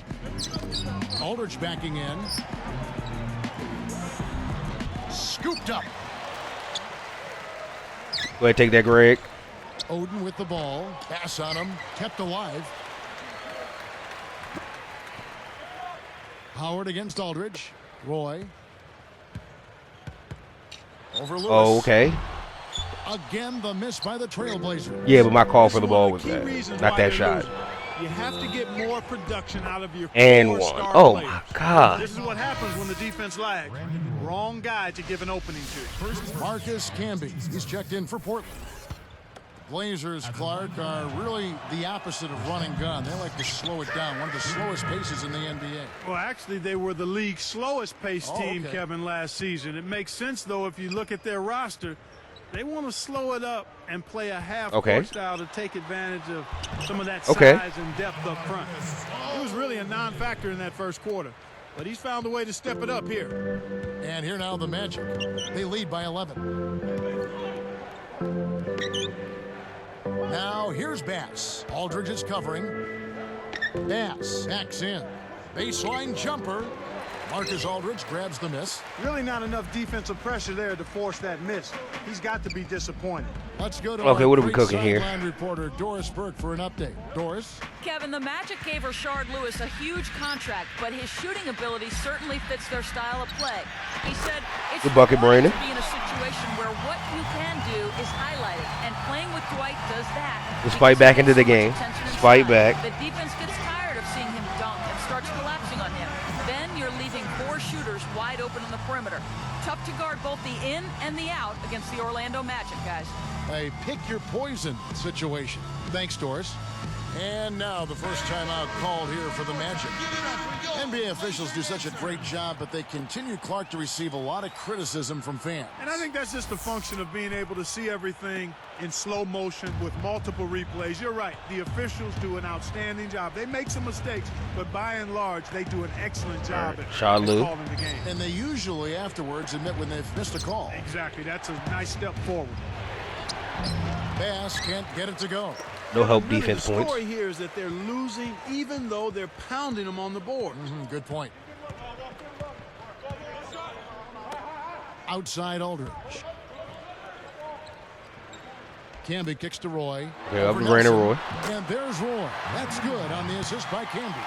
Aldridge backing in. Scooped up. Go ahead, take that, Greg. Oden with the ball. Pass on him. Kept alive. Howard against Aldridge. Roy. Over Lewis. Oh, okay. Again, the miss by the Trailblazers. Yeah, but my call for This the is one ball of was the key that, reasons not why that they're shot. losing. You have to get more production out of your And core one. star Oh players. my God. This is what happens when the defense lags. Wrong guy to give an opening to. Marcus Camby. He's checked in for Portland. Blazers, Clark, are really the opposite of run and gun. They like to slow it down. One of the slowest paces in the NBA. Well, actually, they were the league's slowest paced Oh, team, okay. Kevin, last season. It makes sense, though, if you look at their roster. They want to slow it up and play a half-court style to take advantage of some of that size and depth up front. It was really a non-factor in that first quarter, but he's found a way to step it up here. And here now the Magic. They lead by 11. Now here's Bass. Aldridge is covering. Bass backs in. Baseline jumper. Marcus Aldridge grabs the miss. Really not enough defensive pressure there to force that miss. He's got to be disappointed. Let's go to Okay, our what are we great cooking here? sideline reporter Doris Burke for an update. Doris? Kevin, the Magic gave Rashard Lewis a huge contract, but his shooting ability certainly fits their style of play. He said it's Good bucket, important Brandon. to be in a situation where what you can do is highlighted, and playing with Dwight does that. Let's fight back into the game. Let's fight back. The defense gets tired of seeing him dunk and starts collapsing on him. Then you're leaving 4 shooters wide open on the perimeter. Tough to guard both the in and the out against the Orlando Magic, guys. A pick your poison situation. Thanks, Doris. And now the first timeout called here for the Magic. NBA officials do such a great job, but they continue, Clark, to receive a lot of criticism from fans. And I think that's just a function of being able to see everything in slow motion with multiple replays. You're right. The officials do an outstanding job. They make some mistakes, but by and large, they do an excellent job at calling the game. And they usually afterwards admit when they've missed a call. Exactly. That's a nice step forward. Bass can't get it to go. No help Really, defense the points. story here is that they're losing even though they're pounding them on the board. Good point. Outside Aldridge. Camby kicks to Roy. Yeah, up Over to Brandon Nelson. Roy. And there's Roy. That's good on the assist by Camby.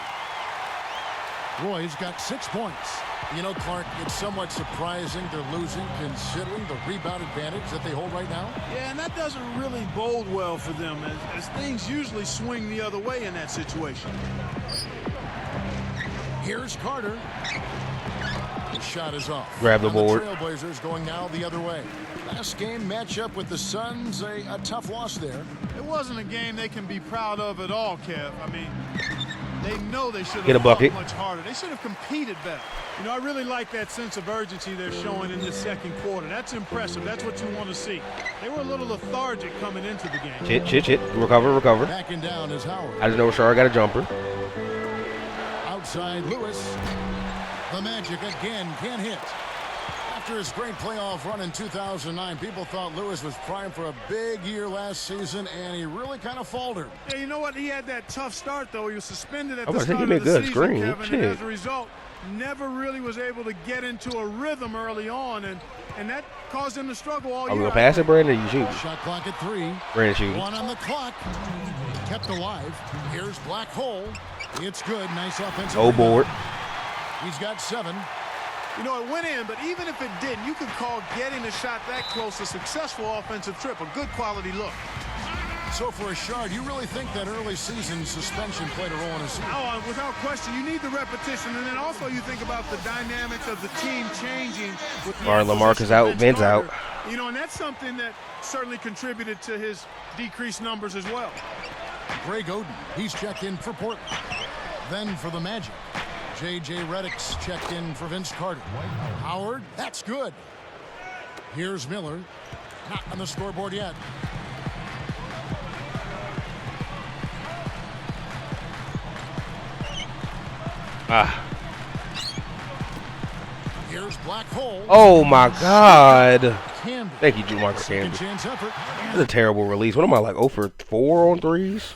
Roy's got 6 points. You know, Clark, it's somewhat surprising they're losing considering the rebound advantage that they hold right now. Yeah, and that doesn't really bode well for them as things usually swing the other way in that situation. Here's Carter. The shot is off. Grab the And board. The Trailblazers going now the other way. Last game matchup with the Suns, a tough loss there. It wasn't a game they can be proud of at all, Kev. I mean, they know they should Get a have fought bucket. much harder. They should have competed better. You know, I really like that sense of urgency they're showing in this second quarter. That's impressive. That's what you want to see. They were a little lethargic coming into the game. Chit. Recover. Backing down is Howard. I just know Rashard got a jumper. Outside Lewis. The Magic again can't hit. After his great playoff run in 2009, people thought Lewis was primed for a big year last season, and he really kind of faltered. Yeah, you know what? He had that tough start, though. He was suspended at I the was start thinking of he made the good season, screen. Kevin, Shit. and as a result, never really was able to get into a rhythm early on, and that caused him to struggle all Are we year. gonna pass it, Brandon? Or you shoot? Shot clock at 3. Brandon shooting. 1 on the clock. Kept alive. Here's Black Hole. It's good. Nice offensive. Oh, rebound. board. He's got 7. You know, it went in, but even if it didn't, you could call getting a shot that close a successful offensive trip, a good quality look. So for Rashard, you really think that early season suspension played a role in his season? Oh, without question, you need the repetition, and then also you think about the dynamics of the team changing. With the All right, Lamarcus out, Vince out. You know, and that's something that certainly contributed to his decreased numbers as well. Greg Oden, he's checked in for Portland. Then for the Magic, J.J. Redick's checked in for Vince Carter. Howard, that's good. Here's Miller. Not on the scoreboard yet. Here's Black Hole. Oh my God. Camby. Thank you, Marcus Second Camby. chance effort. That's a terrible release. What am I, like 0 for 4 on threes?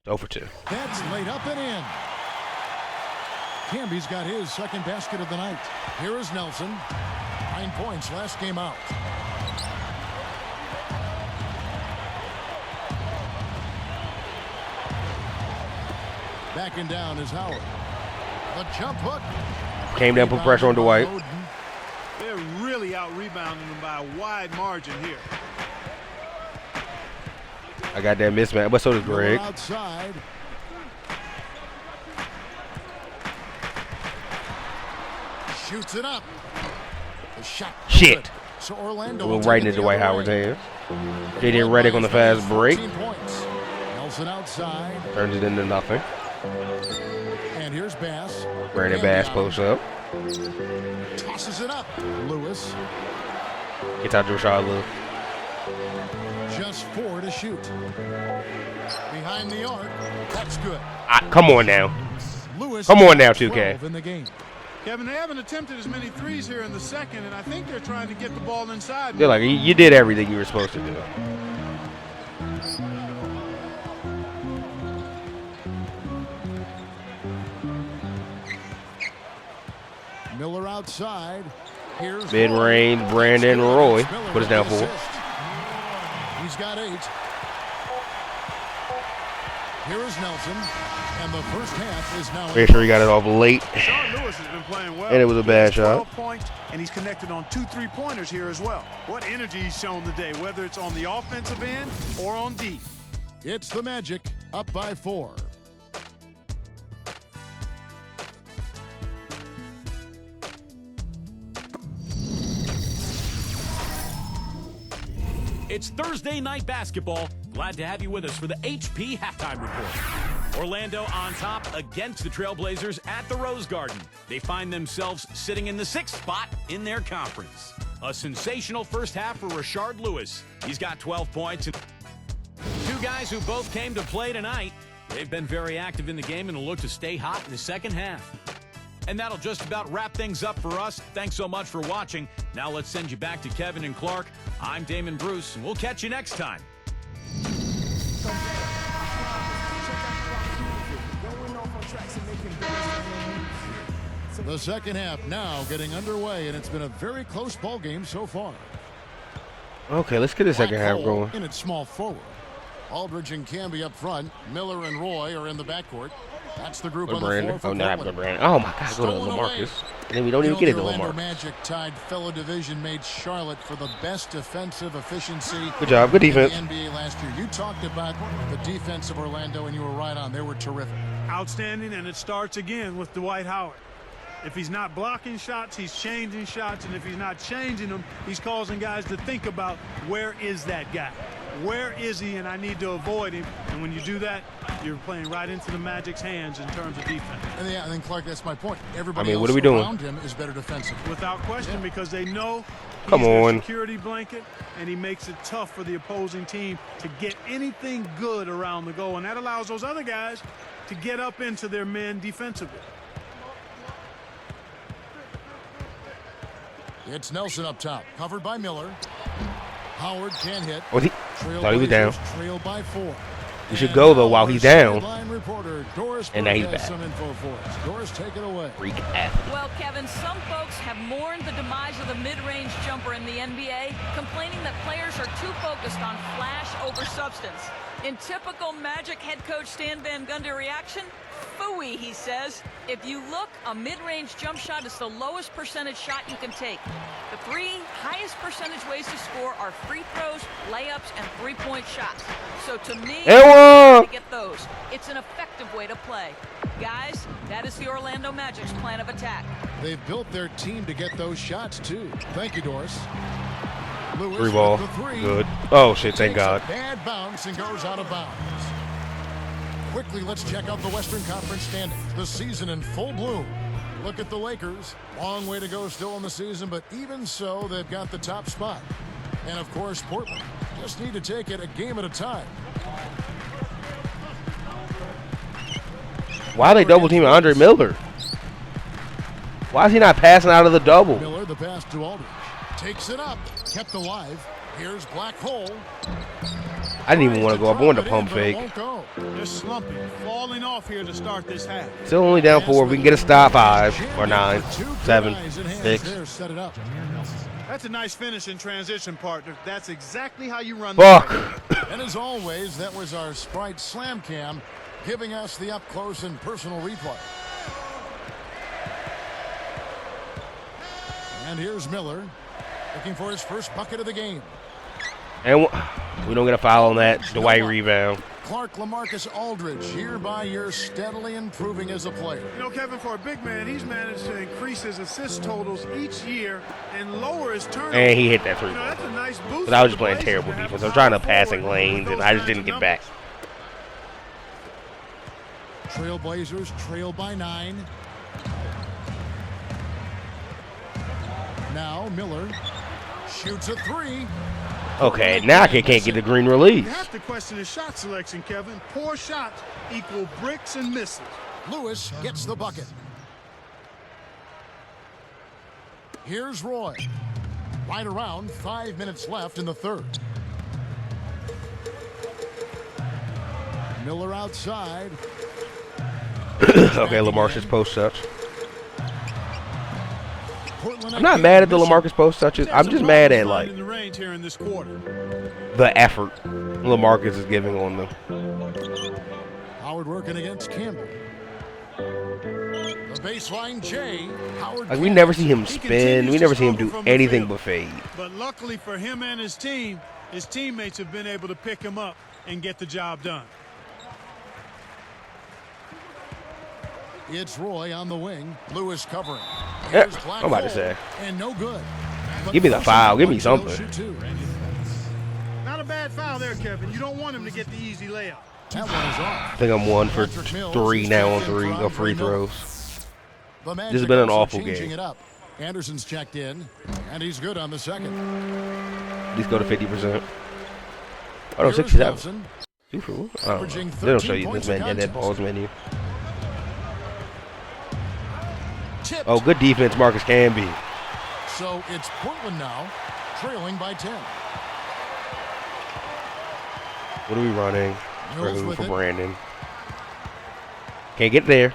0 for 2. That's laid up and in. Camby's got his second basket of the night. Here is Nelson. 9 points last game out. Backing down is Howard. The jump hook. Came down, put pressure on Dwight. They're really out-rebounding him by a wide margin here. I got that mismatch, but so does Greg. Outside. Shoots it up. The shot. Shit. Good. So Orlando We're right into Dwight Howard's hands. J.J. Redick on the fast break. 14 points. Nelson outside. Turns it into nothing. And here's Bass. Brandon Bass posts up. Tosses it up. Lewis. Gets out to Rashard Lewis. Just 4 to shoot. Behind the arc. That's good. Come on now. Lewis. Come on now, 2K. 12 in the game. Kevin, they haven't attempted as many threes here in the second, and I think they're trying to get the ball inside. They're like, you did everything you were supposed to do. outside. Here's Mid-range, Brandon Roy. Put us down 4. He's got 8. Here is Nelson, and the first half is now. Make sure he got it off late. Sean Lewis has been playing well. And it was a bad shot. 12 points, and he's connected on 2 3-pointers here as well. What energy he's shown today, whether it's on the offensive end or on D. It's the Magic up by 4. It's Thursday night basketball. Glad to have you with us for the HP Halftime Report. Orlando on top against the Trailblazers at the Rose Garden. They find themselves sitting in the 6th spot in their conference. A sensational first half for Rashard Lewis. He's got 12 points. 2 guys who both came to play tonight. They've been very active in the game and will look to stay hot in the second half. And that'll just about wrap things up for us. Thanks so much for watching. Now let's send you back to Kevin and Clark. I'm Damon Bruce, and we'll catch you next time. The second half now getting underway, and it's been a very close ball game so far. Okay, let's get the second half going. In its small forward. Aldridge and Camby up front. Miller and Roy are in the backcourt. That's the group on the floor for Portland. Oh my God, go to LaMarcus. And then we don't even get it to Orlando LaMarcus. Magic tied fellow division mate Charlotte for the best defensive efficiency. Good job, good defense. In the NBA last year. You talked about the defense of Orlando, and you were right on. They were terrific. Outstanding, and it starts again with Dwight Howard. If he's not blocking shots, he's changing shots, and if he's not changing them, he's causing guys to think about, where is that guy? Where is he, and I need to avoid him. And when you do that, you're playing right into the Magic's hands in terms of defense. And yeah, I think, Clark, that's my point. Everybody what else are we doing? around him is better defensively. Without question, because they know he's Come their on. security blanket, and he makes it tough for the opposing team to get anything good around the goal, and that allows those other guys to get up into their men defensively. It's Nelson up top, covered by Miller. Howard can't hit. Was he? Thought he was down. Trail by 4. You should go though while he's down. And now he's back. Some info for us. Doris, take it away. Freak athlete. Well, Kevin, some folks have mourned the demise of the mid-range jumper in the NBA, complaining that players are too focused on flash over substance. In typical Magic head coach Stan Van Gundy reaction, phooey, he says. If you look, a mid-range jump shot is the lowest percentage shot you can take. The 3 highest percentage ways to score are free throws, layups, and three-point shots. So to me, to get those, it's an effective way to play. Guys, that is the Orlando Magic's plan of attack. They've built their team to get those shots, too. Thank you, Doris. Lewis 3 ball. with the 3. Good. Oh, shit, thank God. Takes a bad bounce and goes out of bounds. Quickly, let's check out the Western Conference standings. The season in full bloom. Look at the Lakers. Long way to go still in the season, but even so, they've got the top spot. And, of course, Portland. Just need to take it a game at a time. Why are they double teaming Andre Miller? Why is he not passing out of the double? Miller, the pass to Aldridge. Takes it up. Kept alive. Here's Black Hole. I didn't even want to go up. I wanted to pump fake. They're slumping, falling off here to start this half. Still only down 4. We can get a stop 5 or 9, 7, 6. That's a nice finish in transition, partner. That's exactly how you run. Fuck. And as always, that was our Sprite Slam Cam giving us the up close and personal replay. And here's Miller looking for his first bucket of the game. And we don't get a foul on that Dwight rebound. Clark LaMarcus Aldridge, year by year, steadily improving as a player. You know, Kevin, for a big man, he's managed to increase his assist totals each year and lower his turnovers. And he hit that 3. You know, that's a nice boost. But I was just playing terrible defense. I'm trying to passing lanes, and I just didn't get back. Trailblazers trail by 9. Now Miller shoots a 3. Okay, now I can't get the green release. You have to question his shot selection, Kevin. Poor shots equal bricks and misses. Lewis gets the bucket. Here's Roy. Right around 5 minutes left in the third. Miller outside. Okay, LaMarcus post ups. I'm not mad at the LaMarcus post touches. I'm just mad at like in the range here in this quarter. the effort LaMarcus is giving on them. Howard working against Campbell. The baseline J. Howard. Like we never see him spin. We never see him do anything but fade. But luckily for him and his team, his teammates have been able to pick him up and get the job done. It's Roy on the wing. Lewis covering. Yeah, I'm about to say. And no good. Give me the foul. Give me something. Not a bad foul there, Kevin. You don't want him to get the easy layup. That one is off. I think I'm 1 for 3 now on free throws. This has been an awful game. It up. Anderson's checked in, and he's good on the second. At least go to 50%. Oh no, 67. 2 for what? Oh, they don't show you this man at that balls menu. Oh, good defense, Marcus Camby. So it's Portland now, trailing by 10. What are we running? We're for Brandon. Can't get there.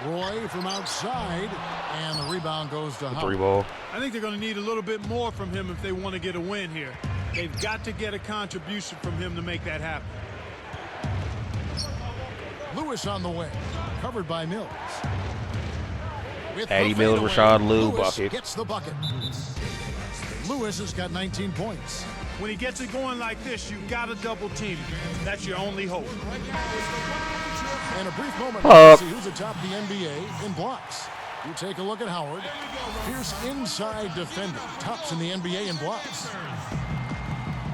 Roy from outside, and the rebound goes to Howard. 3 ball. I think they're going to need a little bit more from him if they want to get a win here. They've got to get a contribution from him to make that happen. Lewis on the wing, covered by Mills. Patty Mills, Rashad Lew bucket. Gets the bucket. Lewis has got 19 points. When he gets it going like this, you've got to double team him. That's your only hope. In a brief moment, we'll see who's atop the NBA in blocks. You take a look at Howard. Fierce inside defender. Tops in the NBA in blocks.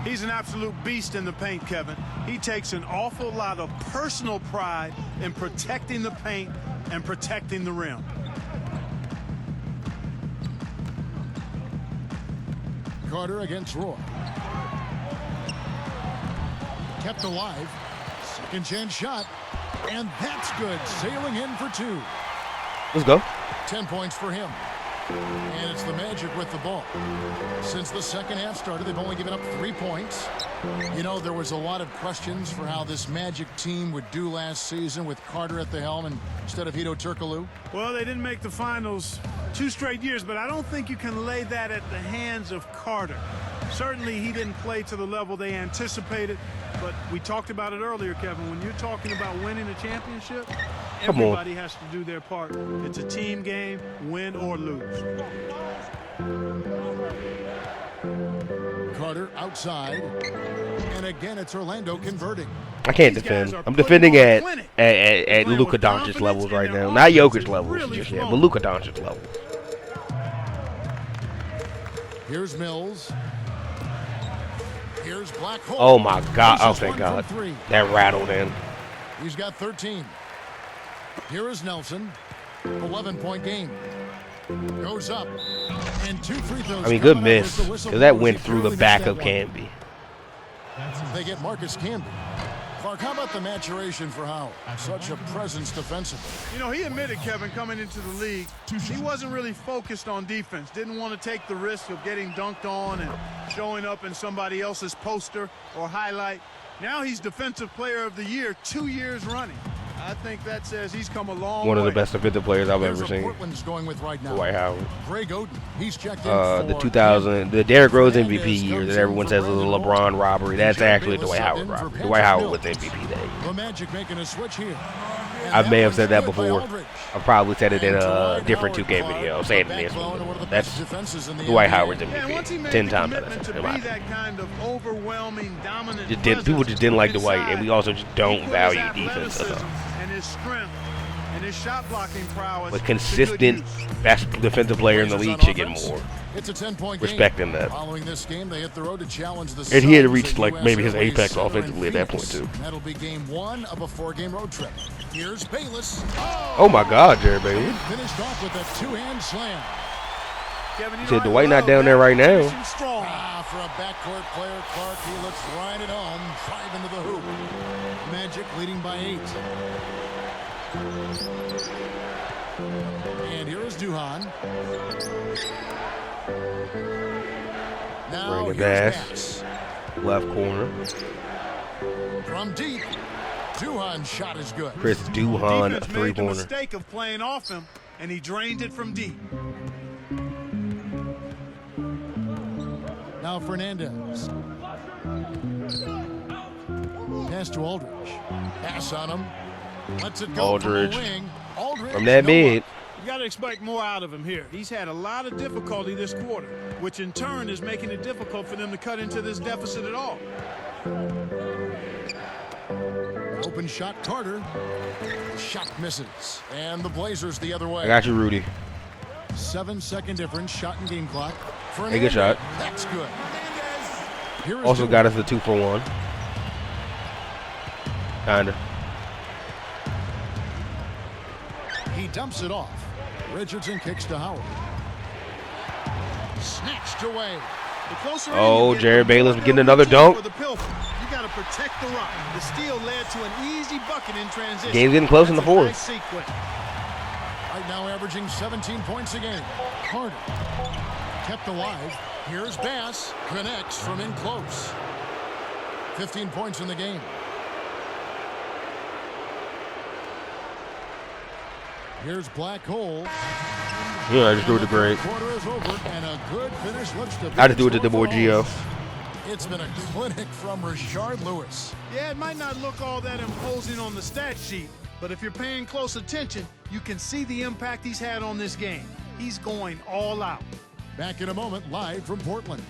He's an absolute beast in the paint, Kevin. He takes an awful lot of personal pride in protecting the paint and protecting the rim. Carter against Roy. Kept alive. Second chance shot. And that's good. Sailing in for 2. Let's go. 10 points for him. And it's the Magic with the ball. Since the second half started, they've only given up 3 points. You know, there was a lot of questions for how this Magic team would do last season with Carter at the helm instead of Hedo Turkoglu. Well, they didn't make the finals 2 straight years, but I don't think you can lay that at the hands of Carter. Certainly, he didn't play to the level they anticipated, but we talked about it earlier, Kevin. When you're talking about winning a championship, everybody has to do their part. It's a team game, win or lose. Carter outside, and again it's Orlando converting. I can't defend. I'm defending at Luka Doncic levels right now. Not Jokic levels just yet, but Luka Doncic levels. Here's Mills. Here's Black Hole. Oh my God! Oh thank God! That rattled in. He's got 13. Here is Nelson. 11-point game. Goes up. And 2 free throws. I mean, good miss. Because that went through the back of Camby. They get Marcus Camby. Clark, how about the maturation for Howard? Such a presence defensively. You know, he admitted, Kevin, coming into the league, he wasn't really focused on defense. Didn't want to take the risk of getting dunked on and showing up in somebody else's poster or highlight. Now he's Defensive Player of the Year 2 years running. I think that says he's come a long way. One of the best defensive players I've ever seen. Portland's going with right now. Dwight Howard. Greg Oden, he's checked in the 2000, the Derrick Rose MVP year that everyone says is a LeBron robbery. That's actually a Dwight Howard robbery. Dwight Howard was MVP that year. The Magic making a switch here. I may have said that before. I've probably said it in a different 2K video. Say it in this one. That's Dwight Howard's MVP. 10 times out of 10. People just didn't like Dwight, and we also just don't value defense enough. And his strength and his shot blocking prowess. But consistent best defensive player in the league should get more. It's a 10-point respect in that. Following this game, they hit the road to challenge the and he had reached like maybe his apex offensively at that point too. That'll be game 1 of a 4-game road trip. Here's Bayless. Oh my God, Jerry Bayless. Finished off with a 2-hand slam. Kevin, you said Dwight not down there right now. For a backcourt player, Clark, he looks right at home, drive into the hoop. Magic leading by 8. And here is Duhan. Now Bass. Left corner. From deep. Duhan's shot is good. Chris Duhan, Defense made the three-pointer. mistake of playing off him, and he drained it from deep. Now Fernandez. Pass to Aldridge. Pass on him. Lets it go Aldridge. from the wing. Aldridge From that no mid. up. You got to expect more out of him here. He's had a lot of difficulty this quarter, which in turn is making it difficult for them to cut into this deficit at all. Open shot, Carter. Shot misses. And the Blazers the other way. I got you, Rudy. 7-second difference. Shot and game clock. Hey, good shot. That's good. Here is Also Duhan. got us the 2-for-1. Kinda. He dumps it off. Richardson kicks to Howard. Snatched away. The closer Oh, in you get, Jared the more Bayless they'll getting reach another in dunk. for the pilfer. You got to protect the rock. The steal led to an easy bucket in transition. Game's getting close in the That's a fourth. nice sequence. Right now averaging 17 points a game. Carter. Kept alive. Here's Bass. Connects from in close. 15 points in the game. Here's Black Hole. Yeah, I just do it to Greg. Quarter is over, and a good finish looks to be I just do it to in store the boy for Gio. home. It's been a clinic from Rashard Lewis. Yeah, it might not look all that imposing on the stat sheet, but if you're paying close attention, you can see the impact he's had on this game. He's going all out. Back in a moment, live from Portland.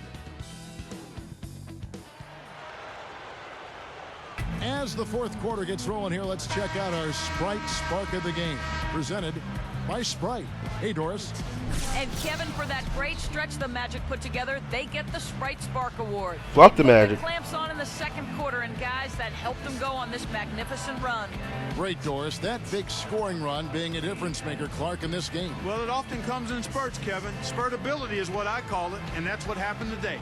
As the fourth quarter gets rolling here, let's check out our Sprite Spark of the Game, presented by Sprite. Hey, Doris. And Kevin, for that great stretch the Magic put together, they get the Sprite Spark Award. Fuck the They put Magic. clamps on in the second quarter, and guys, that helped them go on this magnificent run. Great, Doris. That big scoring run being a difference maker, Clark, in this game. Well, it often comes in spurts, Kevin. Spurtability is what I call it, and that's what happened today.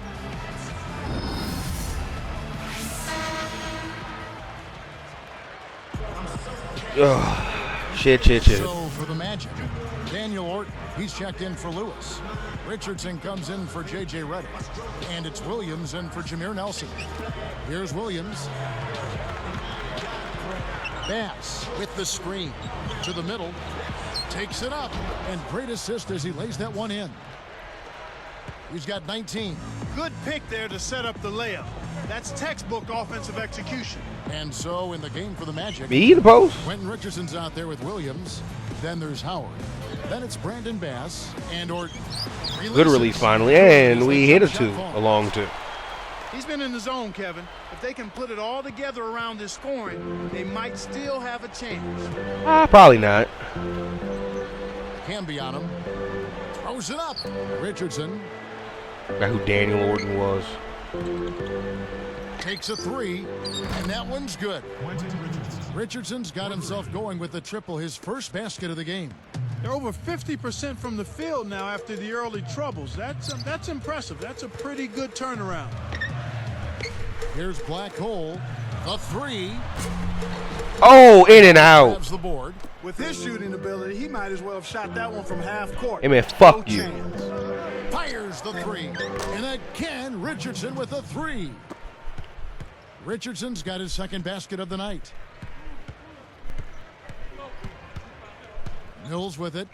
Ugh. Shit. So for the Magic, Daniel Orton, he's checked in for Lewis. Richardson comes in for J.J. Redick. And it's Williams in for Jameer Nelson. Here's Williams. Bass with the screen to the middle. Takes it up. And great assist as he lays that one in. He's got 19. Good pick there to set up the layup. That's textbook offensive execution. And so in the game for the Magic, Me the post. Quentin Richardson's out there with Williams. Then there's Howard. Then it's Brandon Bass and Orton. Good release finally, and we hit a long two. He's been in the zone, Kevin. If they can put it all together around his scoring, they might still have a chance. Probably not. Can be on him. Throws it up. Richardson Forgot who Daniel Orton was. takes a three, and that one's good. Quentin Richardson. Richardson's got himself going with the triple, his first basket of the game. They're over 50% from the field now after the early troubles. That's impressive. That's a pretty good turnaround. Here's Black Hole. The three. Oh, in and out. Grabs the board. With his shooting ability, he might as well have shot that one from half court. Hey man, fuck No you. chance. Fires the three. And again, Richardson with a three. Richardson's got his second basket of the night. Mills with it.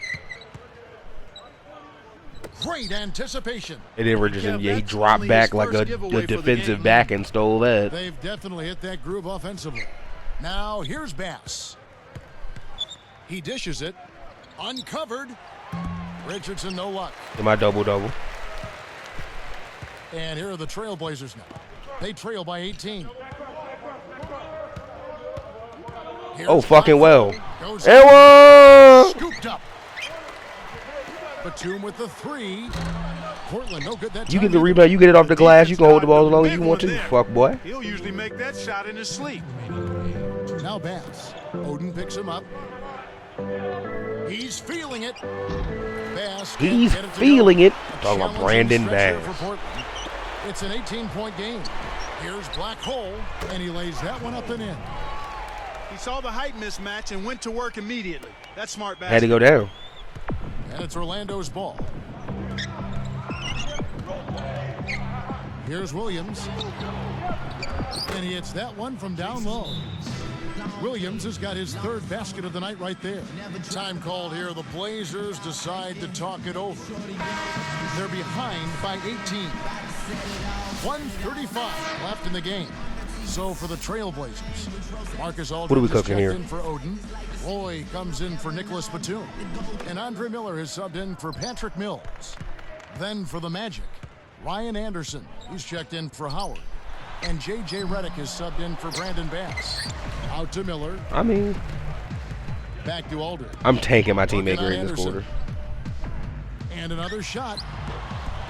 Great anticipation. And then Richardson, Yeah, yeah, he that's dropped only back his like first giveaway a for the defensive game. back and stole that. They've definitely hit that groove offensively. Now here's Bass. He dishes it. Uncovered. Richardson, no luck. In my double-double. And here are the Trailblazers now. They trail by 18. Here's Oh, fucking well. Goes And one! scooped up. Batum with the three. Portland, no good that time. You get the either. rebound, you get it off the glass, you can hold the ball as long as Big you want one to. there. Fuck, boy. He'll usually make that shot in his sleep. Now Bass. Odin picks him up. He's feeling it. Bass can't He's get it to feeling go. it. A Talking about challenging Brandon stretch there Bass. for Portland. It's an 18-point game. Here's Black Hole, and he lays that one up and in. He saw the height mismatch and went to work immediately. That's smart basketball. Had to go down. And it's Orlando's ball. Here's Williams. And he hits that one from down low. Williams has got his third basket of the night right there. Time called here. The Blazers decide to talk it over. They're behind by 18. 1:35 left in the game. So for the Trailblazers, Marcus Aldridge is checked in for Odin. Roy comes in for Nicholas Batum. And Andre Miller has subbed in for Patrick Mills. Then for the Magic, Ryan Anderson. He's checked in for Howard. And J.J. Redick is subbed in for Brandon Bass. Out to Miller. Back to Aldridge. I'm tanking my teammate in this quarter. And another shot.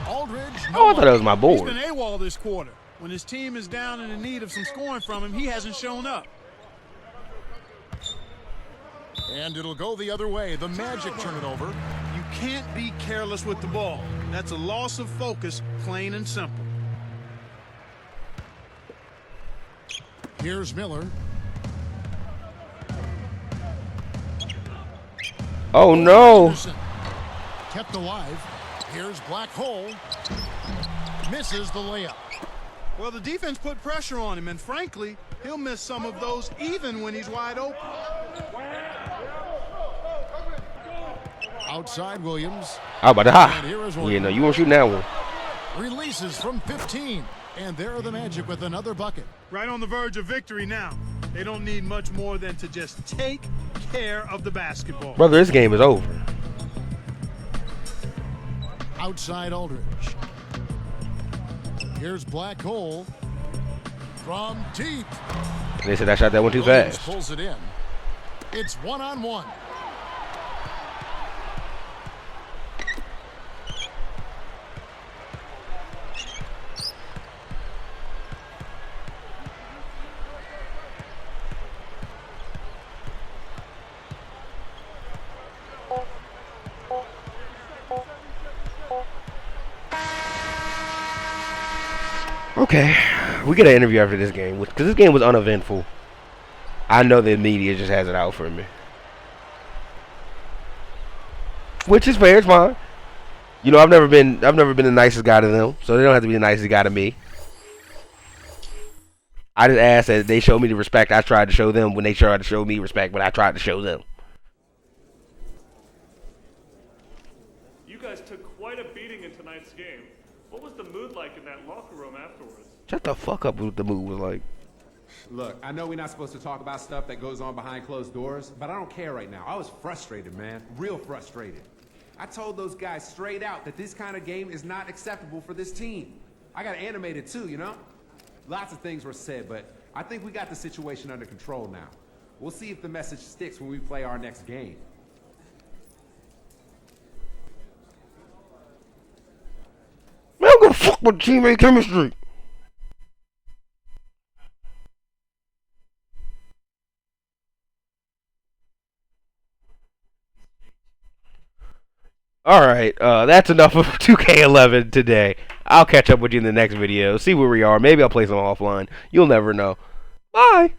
Aldridge. Oh, I thought that was my board. He's been AWOL this quarter. When his team is down and in need of some scoring from him, he hasn't shown up. And it'll go the other way. The Magic turn it over. You can't be careless with the ball. That's a loss of focus, plain and simple. Here's Miller. Oh, no. Anderson. Kept alive. Here's Black Hole. Misses the layup. Well, the defense put pressure on him, and frankly, he'll miss some of those even when he's wide open. Outside Williams. How about that? Yeah, no, you won't shoot that one. Releases from 15. And there are the Magic with another bucket. Right on the verge of victory now. They don't need much more than to just take care of the basketball. Brother, this game is over. Outside Aldridge. Here's Black Hole. From deep. They said I shot that one too Williams fast. Pulls it in. It's 1-on-1. Okay, we get an interview after this game because this game was uneventful. I know the media just has it out for me, which is fair. It's fine. You know, I've never been the nicest guy to them, so they don't have to be the nicest guy to me. I just ask that they show me the respect I tried to show them when they tried to show me respect when I tried to show them. You guys took quite a beating in tonight's game. What was the mood like in that locker room afterwards? Shut the fuck up with what the mood was like. Look, I know we're not supposed to talk about stuff that goes on behind closed doors, but I don't care right now. I was frustrated, man. Real frustrated. I told those guys straight out that this kind of game is not acceptable for this team. I got animated too, you know? Lots of things were said, but I think we got the situation under control now. We'll see if the message sticks when we play our next game. Man, I'm gonna fuck with teammate chemistry. Alright, that's enough of 2K11 today. I'll catch up with you in the next video, see where we are. Maybe I'll play some offline. You'll never know. Bye!